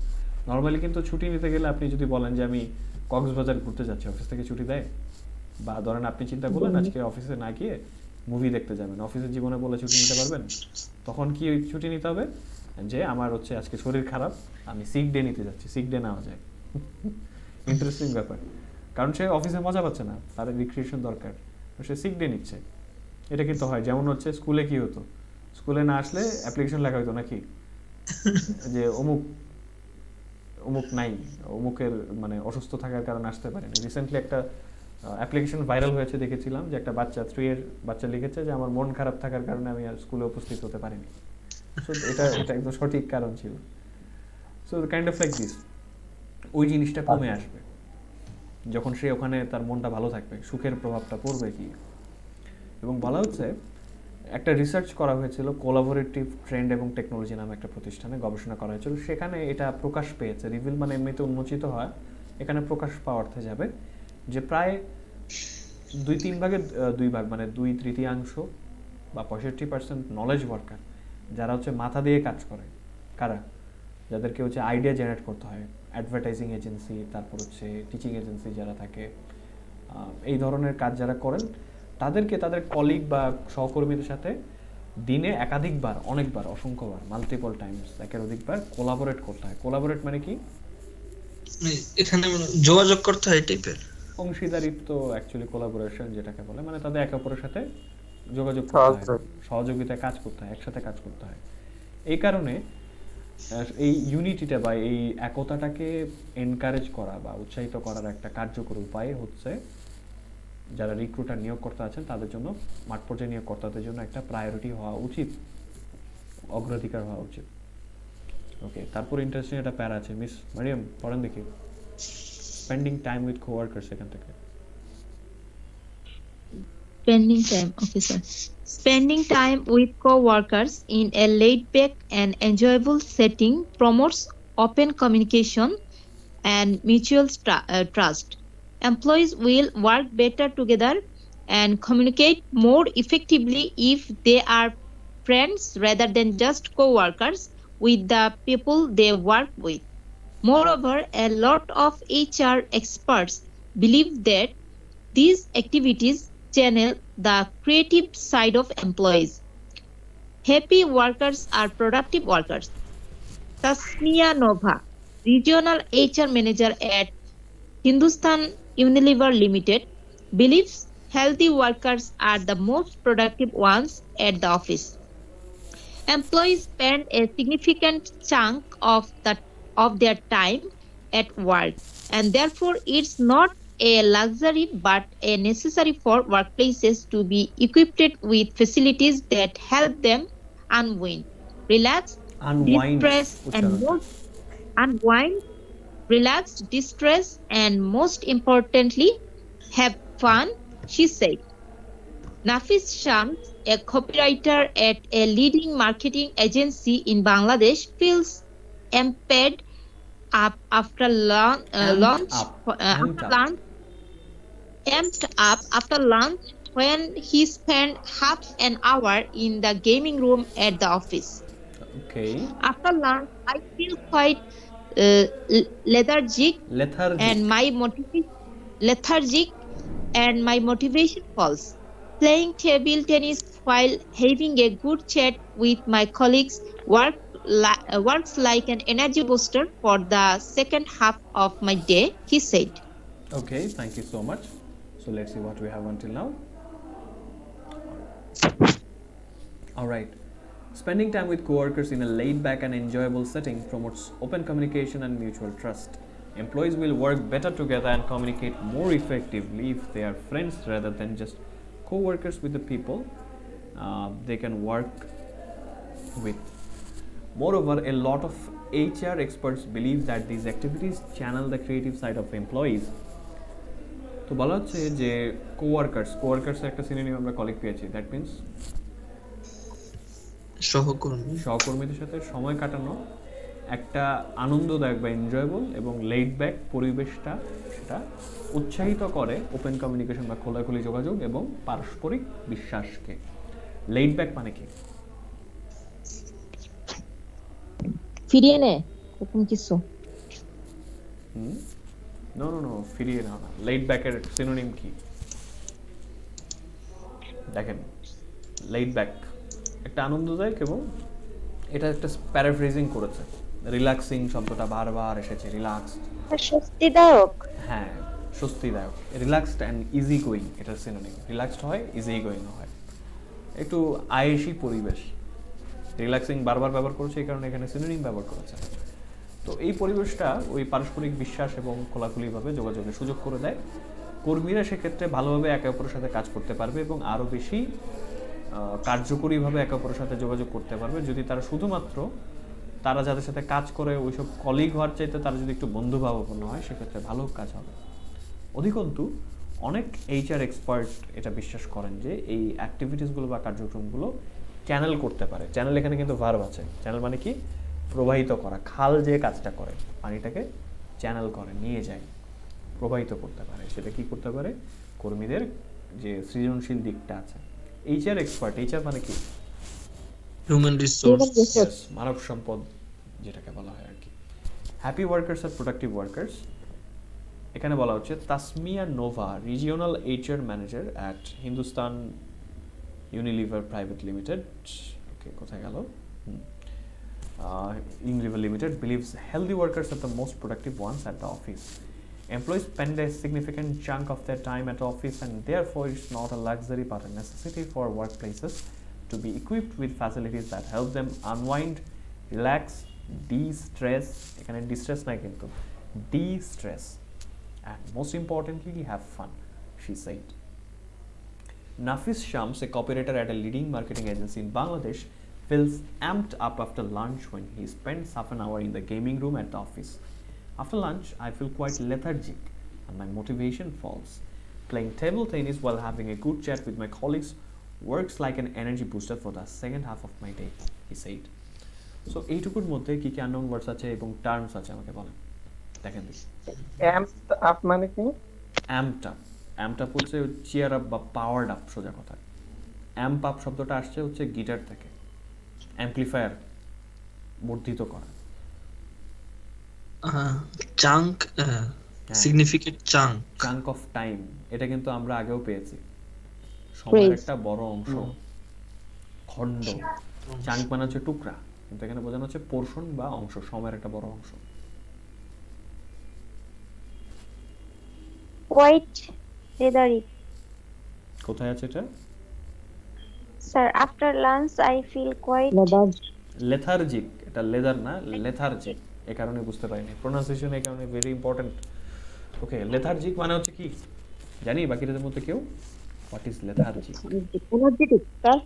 নর্মালি কিন্তু ছুটি নিতে গেলে আপনি যদি বলেন যে আমি কক্সবাজার ঘুরতে যাচ্ছি, অফিস থেকে ছুটি দেয়? বা ধরেন আপনি চিন্তা করলেন আজকে অফিসে না গিয়ে মুভি দেখতে যাবেন, অফিসের জীবনে বলে ছুটি নিতে পারবেন? তখন কি ছুটি নিতে হবে যে আমার হচ্ছে আজকে শরীর খারাপ, আমি সিক ডে নিতে যাচ্ছি, সিক ডে নেওয়া যায়। ইন্টারেস্টিং ব্যাপার, কারণ সে অফিসে মজা পাচ্ছে না, তার রিক্রিয়েশন দরকার, সে সিক ডে নিচ্ছে। এটা কিন্তু হয়, যেমন হচ্ছে স্কুলে কি হতো, স্কুলে না আসলে অ্যাপ্লিকেশন লেখা হতো নাকি যে অমুক অমুক নাই, অমুকের মানে অসুস্থ থাকার কারণে আসতে পারেনি। রিসেন্টলি একটা অ্যাপ্লিকেশন ভাইরাল হয়েছে, দেখেছিলাম যে একটা বাচ্চা 3 এর বাচ্চা লিখেছে যে আমার মন খারাপ থাকার কারণে আমি আর স্কুলে উপস্থিত হতে পারিনি। সো এটা একদম সঠিক কারণ ছিল। So kind of like this, ওই জিনিসটা কমে আসবে যখন সে ওখানে তার মনটা ভালো থাকবে, সুখের প্রভাবটা পড়বে কি। এবং বলা হচ্ছে একটা রিসার্চ করা হয়েছিল কোলাবোরেটিভ ট্রেন্ড এবং টেকনোলজি নামে একটা প্রতিষ্ঠানে গবেষণা করা হয়েছিল, সেখানে এটা প্রকাশ পেয়েছে, রিভিল মানে এমনিতে উন্মোচিত হয়, এখানে প্রকাশ পাওয়ার অর্থে যাবে যে প্রায় 2-3 ভাগের 2 ভাগ মানে 2/3 বা 65% নলেজ ওয়ার্কার যারা হচ্ছে মাথা দিয়ে কাজ করে, কারা? যাদেরকে হচ্ছে আইডিয়া জেনারেট করতে হয়, অ্যাডভার্টাইজিং এজেন্সি, তারপর হচ্ছে টিচিং এজেন্সি যারা থাকে, এই ধরনের কাজ যারা করেন, তাদেরকে তাদের কলিগ বা সহকর্মীদের সাথে দিনে একাধিকবার, অনেকবার, অসংখ্যবার, মাল্টিপল টাইমস, একের অধিকবার কোলাবোরেট করতে হয়। কোলাবোরেট মানে কি? এখানে যোগাযোগ করতে হয় টাইপের অংশীদারিত্ব, অ্যাকচুয়ালি কোলাবোরেশন যেটাকে বলে, মানে তাদের একে অপরের সাথে যোগাযোগ করতে হয়, সহযোগিতায় কাজ করতে হয়, একসাথে কাজ করতে হয়। এই কারণে এই ইউনিটিটা বা এই একতাটাকে এনকারেজ করা বা উৎসাহিত করার একটা কার্যকর উপায় হচ্ছে যারা রিক্রুটার নিয়োগকর্তা আছেন তাদের জন্য, মাঠ পর্যায়ে নিয়োগকর্তাদের জন্য একটা প্রায়োরিটি হওয়া উচিত, অগ্রাধিকার হওয়া উচিত। ওকে, তারপর ইন্টারেস্টিং একটা প্যারা আছে, মিস মারিয়াম পড়েন দেখি, স্পেন্ডিং টাইম উইথ কোওয়ার্কার্স, এখান থেকে। Spending time, okay, sir. Spending time with co-workers in a laid-back and enjoyable setting promotes open communication and mutual trust. Employees will work better together and communicate more effectively if they are friends rather than just co-workers with the people they work with. Moreover, a lot of HR experts believe that these activities channel the creative side of employees. Happy workers are productive workers. Tasmia Nova, regional HR manager at Hindustan Unilever Limited, believes healthy workers are the most productive ones at the office. Employees spend a significant chunk of their time at work, and therefore it's not a luxury but a necessary for workplaces to be equipped with facilities that help them unwind, relax, distress, and most importantly, have fun, she said. Nafis Shams, a copywriter at a leading marketing agency in Bangladesh, feels amped up after lunch when he spent half an hour in the gaming room at the office. Okay. After lunch, I feel quite lethargic and my motivation falls. Playing table tennis while having a good chat with my colleagues works like an energy booster for the second half of my day, he said. Okay, thank you so much. So let's see what we have until now. All right. Spending time with coworkers in a laid-back and enjoyable setting promotes open communication and mutual trust. Employees will work better together and communicate more effectively if they are friends rather than just co-workers with the people they can work with. Moreover, a lot of HR experts believe that these activities channel the creative side of employees. তো বলা হচ্ছে যে কোওয়ার্কার্স একটা synonym আমরা colleague পেয়েছি, that means সহকর্মীদের সাথে সময় কাটানো, একটা আনন্দদায়ক বা এনজয়েবল এবং লেইড ব্যাক পরিবেশটা সেটা উৎসাহিত করে ওপেন কমিউনিকেশন বা খোলাখুলি যোগাযোগ এবং পারস্পরিক বিশ্বাসকে। লেইড ব্যাক মানে কি? ফিরিয়ে নেয় এরকম কিছু। নো ফিরিয়ে নাও না। লেট ব্যাকের সিনোনিম কি দেখেন? লেট ব্যাক একটা আনন্দদায়ক এবং এটা একটা প্যারাফ্রেজিং করেছে। রিল্যাক্সিং শব্দটা বারবার এসেছে, রিল্যাক্সড। স্বস্তিদায়ক। হ্যাঁ, স্বস্তিদায়ক, রিল্যাক্সড অ্যান্ড ইজি গোয়িং এটার সিনোনিম। রিল্যাক্সড হয়, ইজি গোয়িং হয়, একটু আয়েশি পরিবেশ। রিল্যাক্সিং বারবার ব্যবহার করেছে, এই কারণে এখানে সিনোনিম ব্যবহার করেছে। তো এই পরিবেশটা ওই পারস্পরিক বিশ্বাস এবং খোলাখুলিভাবে যোগাযোগের সুযোগ করে দেয়। কর্মীরা সেক্ষেত্রে ভালোভাবে একে অপরের সাথে কাজ করতে পারবে এবং আরও বেশি কার্যকরীভাবে একে অপরের সাথে যোগাযোগ করতে পারবে যদি তারা শুধুমাত্র তারা যাদের সাথে কাজ করে ওইসব কলিগ হওয়ার চাইতে তারা যদি একটু বন্ধুভাবাপন্ন হয়, সেক্ষেত্রে ভালো কাজ হবে। অধিকন্তু অনেক এইচআর এক্সপার্ট এটা বিশ্বাস করেন যে এই অ্যাক্টিভিটিসগুলো বা কার্যক্রমগুলো চ্যানেল করতে পারে। চ্যানেল এখানে কিন্তু ভার্ব আছে। চ্যানেল মানে কি? প্রবাহিত করা। খাল যে কাজটা করে, পানিটাকে চ্যানেল করে, নিয়ে যায়, প্রবাহিত করতে পারে। সেটা কি করতে পারে? কর্মীদের যে সৃজনশীল দিকটা আছে। এইচআর এক্সপার্ট, এইচআর মানে কি? Human resource. Yes, মানব সম্পদ যেটাকে বলা হয় আর কি। হ্যাপি ওয়ার্কার্স আর প্রোডাক্টিভ ওয়ার্কার্স। এখানে বলা হচ্ছে Tasmia Nova, regional HR manager at Hindustan Unilever private limited. Okay, কোথায় গেল? Unilever Limited believes healthy workers are the most productive ones at the office. Employees spend a significant chunk of their time at the office, and therefore it's not a luxury but a necessity for workplaces to be equipped with facilities that help them unwind, relax, de-stress, এখানে de-stress নাই কিন্তু, de-stress, and most importantly have fun, she said. Nafis Shams, a copywriter at a leading marketing agency in Bangladesh, feels amped up after lunch when he spends half an hour in the gaming room at the office. After lunch, I feel quite lethargic and my motivation falls. Playing table tennis while having a good chat with my colleagues works like an energy booster for the second half of my day, he said. So এইটুকুর মধ্যে কি কি unknown ওয়ার্ডস আছে এবং terms আছে আমাকে বলেন। দেখেন দেখি। amped up মানে কি? অ্যাম্পড আপ, অ্যাম্পড আপ হচ্ছে চিয়ার আপ বা পাওয়ার্ড আপ, সোজা কথা। অ্যাম্প আপ শব্দটা আসছে হচ্ছে গিটার থেকে। অ্যাম্পলিফায়ার, বর্ধিত করা। Chunk, significant chunk. Chunk of time, এটা কিন্তু আমরা আগেও পেয়েছি। সময়ের Praise. একটা বড় অংশ, খণ্ড। চাঙ্ক মানে হচ্ছে টুকরা, কিন্তু এখানে বোঝানো হচ্ছে পোর্শন বা অংশ, সময়ের একটা বড় অংশ। Quite lethargic. কোথায় আছে এটা? Sir, after lunch I feel quite lethargic, এটা লেদার না, লেথার্জিক। এই কারণে বুঝতে পারিনি, প্রোনাউন্সিয়েশন এই কারণে ভেরি ইম্পর্টেন্ট। ওকে, লেথার্জিক মানে হচ্ছে কি জানি বাকিদের মধ্যে কেউ? What is lethargic? energetic, sir.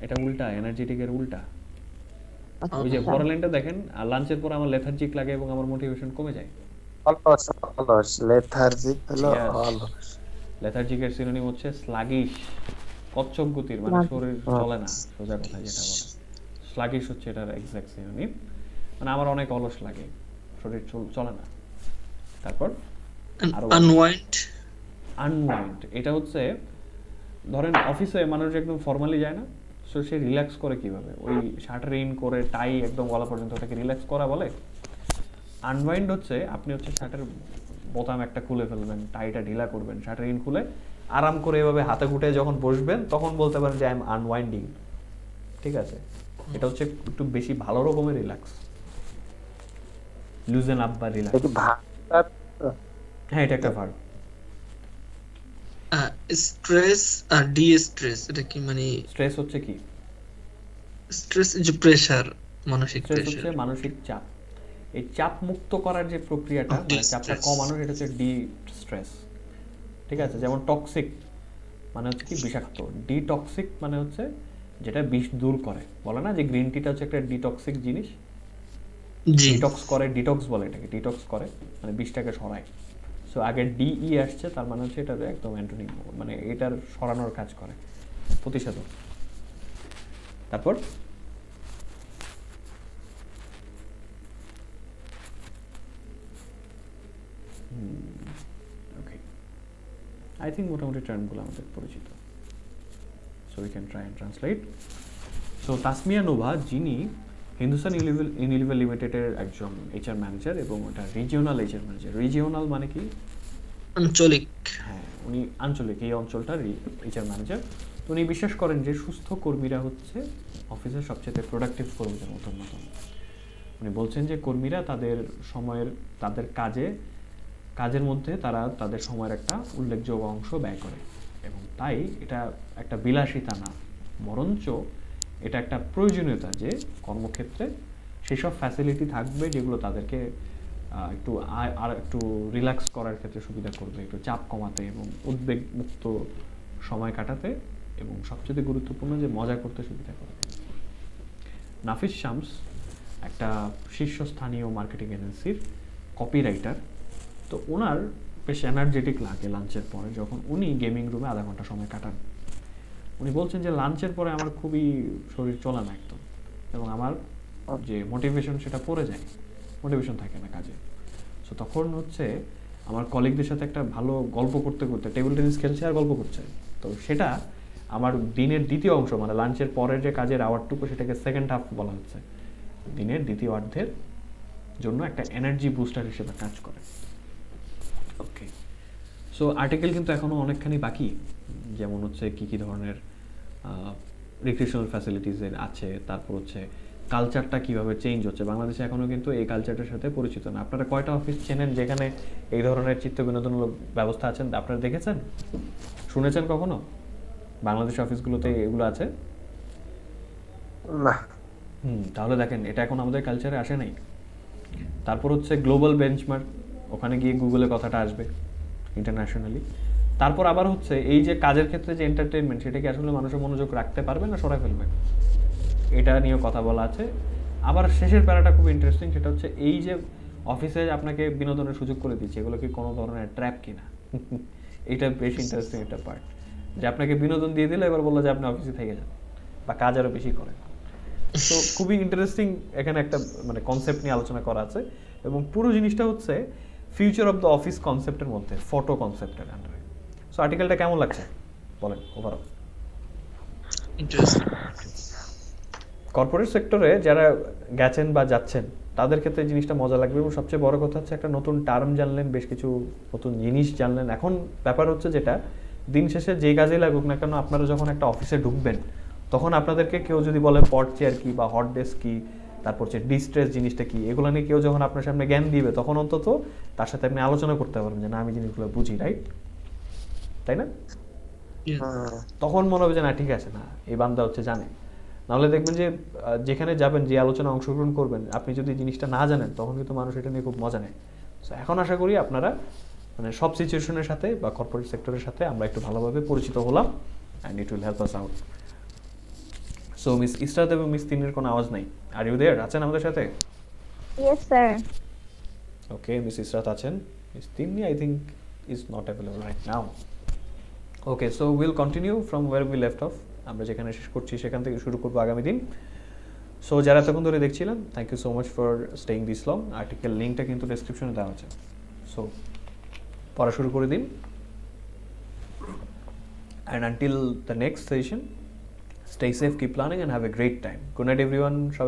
এটা উল্টা, এনার্জেটিকের উল্টা। ওই যে পরের লাইনটা দেখেন, আর লাঞ্চের পর আমার লেথার্জিক লাগে এবং আমার মোটিভেশন কমে যায়। অলস, lethargic হলো Yes. অলস। লেথার্জিকের সিনোনিম হচ্ছে স্লাগিশ, কচ্ছপ গতির, মানে শরীর চলে না, সোজা কথা যেটা বলে। স্লাগিশ হচ্ছে এটার এক্সাক্ট সিনোনিম, মানে আমার অনেক অলস লাগে, শরীর চলে না। তারপর Unwind. আনওয়াইন্ড, এটা হচ্ছে ধরেন অফিসে মানুষ একদম ফর্মালি যায় না, সো সে রিল্যাক্স করে কিভাবে? ওই শার্টার ইন করে টাই একদম গলা পর্যন্ত, ওটাকে রিল্যাক্স করা বলে। আনওয়াইন্ড হচ্ছে আপনি হচ্ছে শার্টের বোতাম একটা খুলে ফেলবেন, টাইটা ঢিলা করবেন, শার্টার ইন খুলে আরাম করে এভাবে হাতে গুটে যখন বসবেন তখন বলতে পারেন যে আই এম আনওয়াইন্ডিং। ঠিক আছে, এটা হচ্ছে একটু বেশি ভালো রকমের রিল্যাক্স, লুজেন আপ বা রিল্যাক্স। এটা কি ভাব? হ্যাঁ, এটা একটা ভার্ব। Stress আর de-stress, এটা কি মানে? স্ট্রেস হচ্ছে কি? স্ট্রেস যে প্রেসার, মানসিক স্ট্রেস প্রেসার। হচ্ছে মানসিক চাপ। এই চাপ মুক্ত করার যে প্রক্রিয়াটা, মানে চাপটা কমানো, এটা হচ্ছে ডি স্ট্রেস। ঠিক আছে, যেমন টক্সিক মানে হচ্ছে কি বিষাক্ত, ডিটক্সিক মানে হচ্ছে যেটা বিষ দূর করে। বলে না যে গ্রিন টিটা হচ্ছে একটা ডিটক্সিক জিনিস, জি। ডিটক্স করে, ডিটক্স বলে এটাকে, ডিটক্স করে মানে বিষটাকে সরায়। সো আগে ডিই আসছে, তার মানে হচ্ছে এটা একদম অ্যান্টোনিম, মানে এটার সরানোর কাজ করে, প্রতিষেধক। তারপর ওকে, আই থিঙ্ক মোটামুটি টার্মগুলো আমাদের পরিচিত। So we can try and translate. So Tasmia Nova, যিনি হিন্দুস্তান ইউনিলিভার লিমিটেডের একজন এইচআর ম্যানেজার এবং ওটা রিজিওনাল এইচআর ম্যানেজার। রিজিওনাল মানে কি? আঞ্চলিক। হ্যাঁ, উনি আঞ্চলিক, এই অঞ্চলটার এইচআর ম্যানেজার। তো উনি বিশ্বাস করেন যে সুস্থ কর্মীরা হচ্ছে অফিসের সবচেয়ে প্রোডাক্টিভ কর্মীদের মতন। উনি বলছেন যে কর্মীরা তাদের সময়ের, তাদের কাজের মধ্যে তারা তাদের সময়ের একটা উল্লেখযোগ্য অংশ ব্যয় করে, এবং তাই এটা একটা বিলাসিতা না, বরঞ্চ এটা একটা প্রয়োজনীয়তা যে কর্মক্ষেত্রে সেসব ফ্যাসিলিটি থাকবে যেগুলো তাদেরকে একটু রিল্যাক্স করার ক্ষেত্রে সুবিধা করবে, একটু চাপ কমাতে এবং উদ্বেগ মুক্ত সময় কাটাতে, এবং সবচেয়ে গুরুত্বপূর্ণ যে মজা করতে সুবিধা করবে। নাফিস শামস একটা শীর্ষস্থানীয় মার্কেটিং এজেন্সির কপিরাইটার। তো ওনার বেশ এনার্জেটিক লাগে লাঞ্চের পরে, যখন উনি গেমিং রুমে আধা ঘন্টা সময় কাটান। উনি বলছেন যে লাঞ্চের পরে আমার খুবই শরীর চলে না একদম, এবং আমার যে মোটিভেশন সেটা পড়ে যায়, মোটিভেশন থাকে না কাজে। সো তখন হচ্ছে আমার কলিগদের সাথে একটা ভালো গল্প করতে করতে টেবিল টেনিস খেলছে আর গল্প করছে, তো সেটা আমার দিনের দ্বিতীয় অংশ, মানে লাঞ্চের পরের যে কাজের আওয়ারটুকু, সেটাকে সেকেন্ড হাফ বলা হচ্ছে, দিনের দ্বিতীয় অর্ধের জন্য একটা এনার্জি বুস্টার হিসেবে কাজ করে। ওকে, সো আর্টিকেল কিন্তু এখনও অনেকখানি বাকি, যেমন হচ্ছে কী ধরনের রিক্রিয়েশনাল ফ্যাসিলিটিসের আছে, তারপর হচ্ছে কালচারটা কীভাবে চেঞ্জ হচ্ছে। বাংলাদেশে এখনও কিন্তু এই কালচারটার সাথে পরিচিত না। আপনারা কয়টা অফিস চেনেন যেখানে এই ধরনের চিত্ত বিনোদনমূলক ব্যবস্থা আছেন? আপনারা দেখেছেন, শুনেছেন কখনো বাংলাদেশ অফিসগুলোতে এগুলো আছে? না। তাহলে দেখেন, এটা এখন আমাদের কালচারে আসে নাই। তারপর হচ্ছে গ্লোবাল বেঞ্চমার্ক, ওখানে গিয়ে গুগলে কথাটা আসবে ইন্টারন্যাশনালি। তারপর আবার হচ্ছে এই যে কাজের ক্ষেত্রে যে এন্টারটেনমেন্ট, সেটা কি আসলে মানুষের মনোযোগ রাখতে পারবে না সরাই ফেলবে, এটা নিয়েও কথা বলা আছে। আবার শেষের প্যারাটা খুব ইন্টারেস্টিং, সেটা হচ্ছে এই যে অফিসে আপনাকে বিনোদনের সুযোগ করে দিচ্ছে, এগুলো কি কোনো ধরনের ট্র্যাপ কিনা। এটা বেশ ইন্টারেস্টিং একটা পার্ট, যে আপনাকে বিনোদন দিয়ে দিলে এবার বললো যে আপনি অফিসে থেকে যান বা কাজ আরও বেশি করেন। তো খুবই ইন্টারেস্টিং এখানে একটা মানে কনসেপ্ট নিয়ে আলোচনা করা আছে, এবং পুরো জিনিসটা হচ্ছে ফিউচার অফ দ্য অফিস কনসেপ্টের মধ্যে, ফটো কনসেপ্টের আন্ডারে। সো আর্টিকেলটা কেমন লাগছে বলেন ওভারঅল? ইন্টারেস্টিং। কর্পোরেট সেক্টরে যারা গেছেন বা যাচ্ছেন তাদের ক্ষেত্রে জিনিসটা মজা লাগবে, এবং সবচেয়ে বড় কথা হচ্ছে একটা নতুন টার্ম জানলেন, বেশ কিছু নতুন জিনিস জানলেন। এখন ব্যাপার হচ্ছে যেটা, দিন শেষে যে কাজে লাগুক না কেন, আপনারা যখন একটা অফিসে ঢুকবেন তখন আপনাদেরকে কেউ যদি বলে পড চেয়ার কি বা হট ডেস্ক কি, তারপর হচ্ছে ডিস্ট্রেস জিনিসটা কি, এগুলো নিয়ে কেউ যখন আপনার সামনে জ্ঞান দিবে, তখন অন্তত তার সাথে আপনি আলোচনা করতে পারবেন যে না, আমি জিনিসগুলো বুঝি, রাইট? তাই না? তখন মনে হবে যে না, ঠিক আছে, না এই বান্দা হচ্ছে জানে। নাহলে দেখবেন যে যেখানে যাবেন, যে আলোচনা অংশগ্রহণ করবেন, আপনি যদি জিনিসটা না জানেন তখন কিন্তু মানুষ এটা নিয়ে খুব মজা নেয়। সো এখন আশা করি আপনারা মানে সব সিচুয়েশনের সাথে বা কর্পোরেট সেক্টরের সাথে আমরা একটু ভালোভাবে পরিচিত হলাম, and it will help us out. So miss Israt এবং মিস তিনের কোনো আওয়াজ নাই। Are you there? আছেন আমাদের সাথে? Yes, sir. Okay, miss Israt আছেন। Miss Tinni I think is not available right now. Okay, so will continue from where we left off. আমরা যেখানে শেষ করছি সেখান থেকে শুরু করবো আগামী দিন। সো যারা এতক্ষণ ধরে দেখছিলেন, thank you so much for staying this long. Article লিঙ্কটা কিন্তু ডেসক্রিপশনে দেওয়া আছে। সো পড়া শুরু করে দিন, and until the next session, stay safe, keep learning, and have a great time. Good night everyone. সবাই